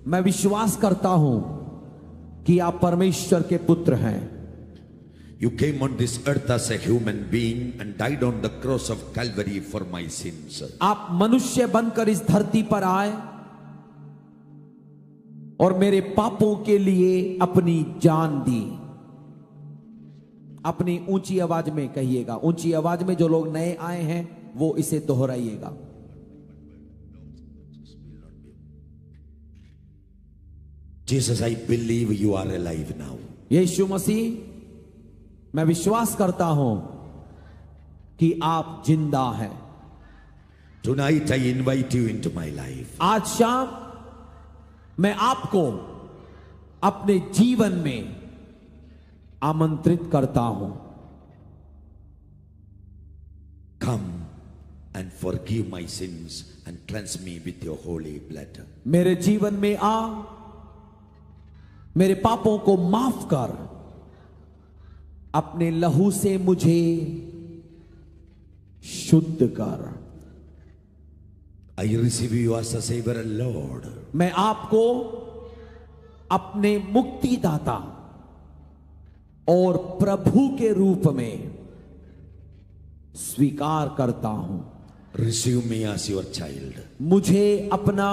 मैं विश्वास करता हूं कि आप परमेश्वर के पुत्र हैं। You came on this earth as a human being and died on the cross of Calvary for my sins. आप मनुष्य बनकर इस धरती पर आए और मेरे पापों के लिए अपनी जान दी। अपनी ऊंची आवाज में कहिएगा, ऊंची आवाज में, जो लोग नए आए हैं वो इसे दोहराइएगा। Jesus, I believe you are alive now. यीशु मसीह, मैं विश्वास करता हूं कि आप जिंदा हैं। Tonight I invite you into my life. आज शाम मैं आपको अपने जीवन में आमंत्रित करता हूं। Come and forgive my sins and cleanse me with your holy blood. मेरे जीवन में आ, मेरे पापों को माफ कर, अपने लहू से मुझे शुद्ध कर। I receive you as a Savior and Lord. मैं आपको अपने मुक्तिदाता और प्रभु के रूप में स्वीकार करता हूं। Receive me as your child. मुझे अपना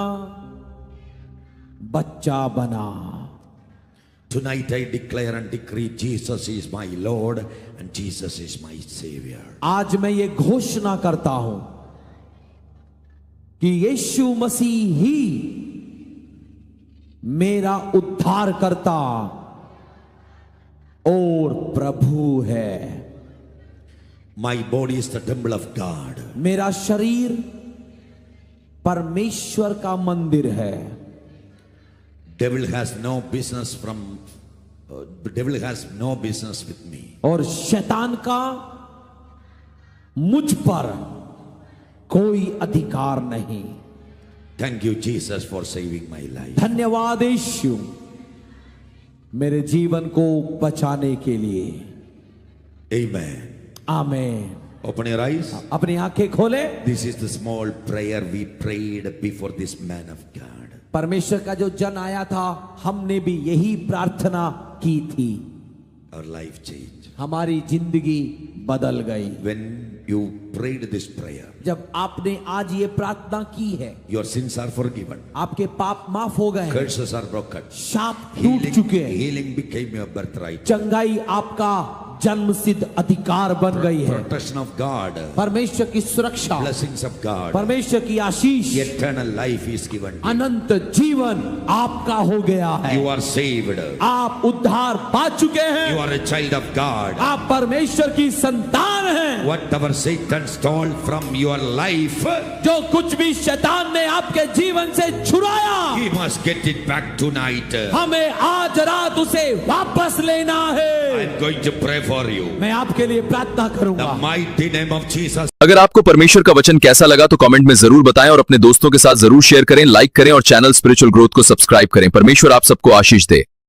बच्चा बना। Tonight I declare and decree Jesus is my Lord and Jesus is my Savior. आज मैं ये घोषणा करता हूं कि यीशु मसीह ही मेरा उद्धार करता और प्रभु है। My body is the temple of God. मेरा शरीर परमेश्वर का मंदिर है। Devil has no business with me. और शैतान का मुझ पर कोई अधिकार नहीं। Thank you, Jesus, for saving my life. धन्यवाद यीशु, मेरे जीवन को बचाने के लिए। Amen. Amen. Open your eyes. अपनी आंखें खोले। This is the small prayer we prayed before this man of God. परमेश्वर का जो जन आया था, हमने भी यही प्रार्थना की थी। Our life changed. हमारी जिंदगी बदल गई। When you prayed this prayer, जब आपने आज ये प्रार्थना की है, your sins are forgiven. आपके पाप माफ हो गए हैं, Curses are broken. शाप टूट चुके हैं, Healing became your birthright. चंगाई आपका जन्म सिद्ध अधिकार बन गई है। Protection of God. परमेश्वर की सुरक्षा, Blessings of God. परमेश्वर की आशीष, Eternal life is given to you. अनंत जीवन आपका हो गया है। You are saved. आप उद्धार पा चुके हैं। You are a child of God. आप परमेश्वर की संतान हैं। Whatever Satan stole from your life, जो कुछ भी शैतान ने आपके जीवन से छुड़ाया, he must get it back tonight. हमें आज रात उसे वापस लेना है। I'm going to pray for you. मैं आपके लिए प्रार्थना करूंगा। The mighty name of Jesus. अगर आपको परमेश्वर का वचन कैसा लगा तो कमेंट में जरूर बताएं और अपने दोस्तों के साथ जरूर शेयर करें, लाइक करें और चैनल स्पिरिचुअल ग्रोथ को सब्सक्राइब करें। परमेश्वर आप सबको आशीष दे।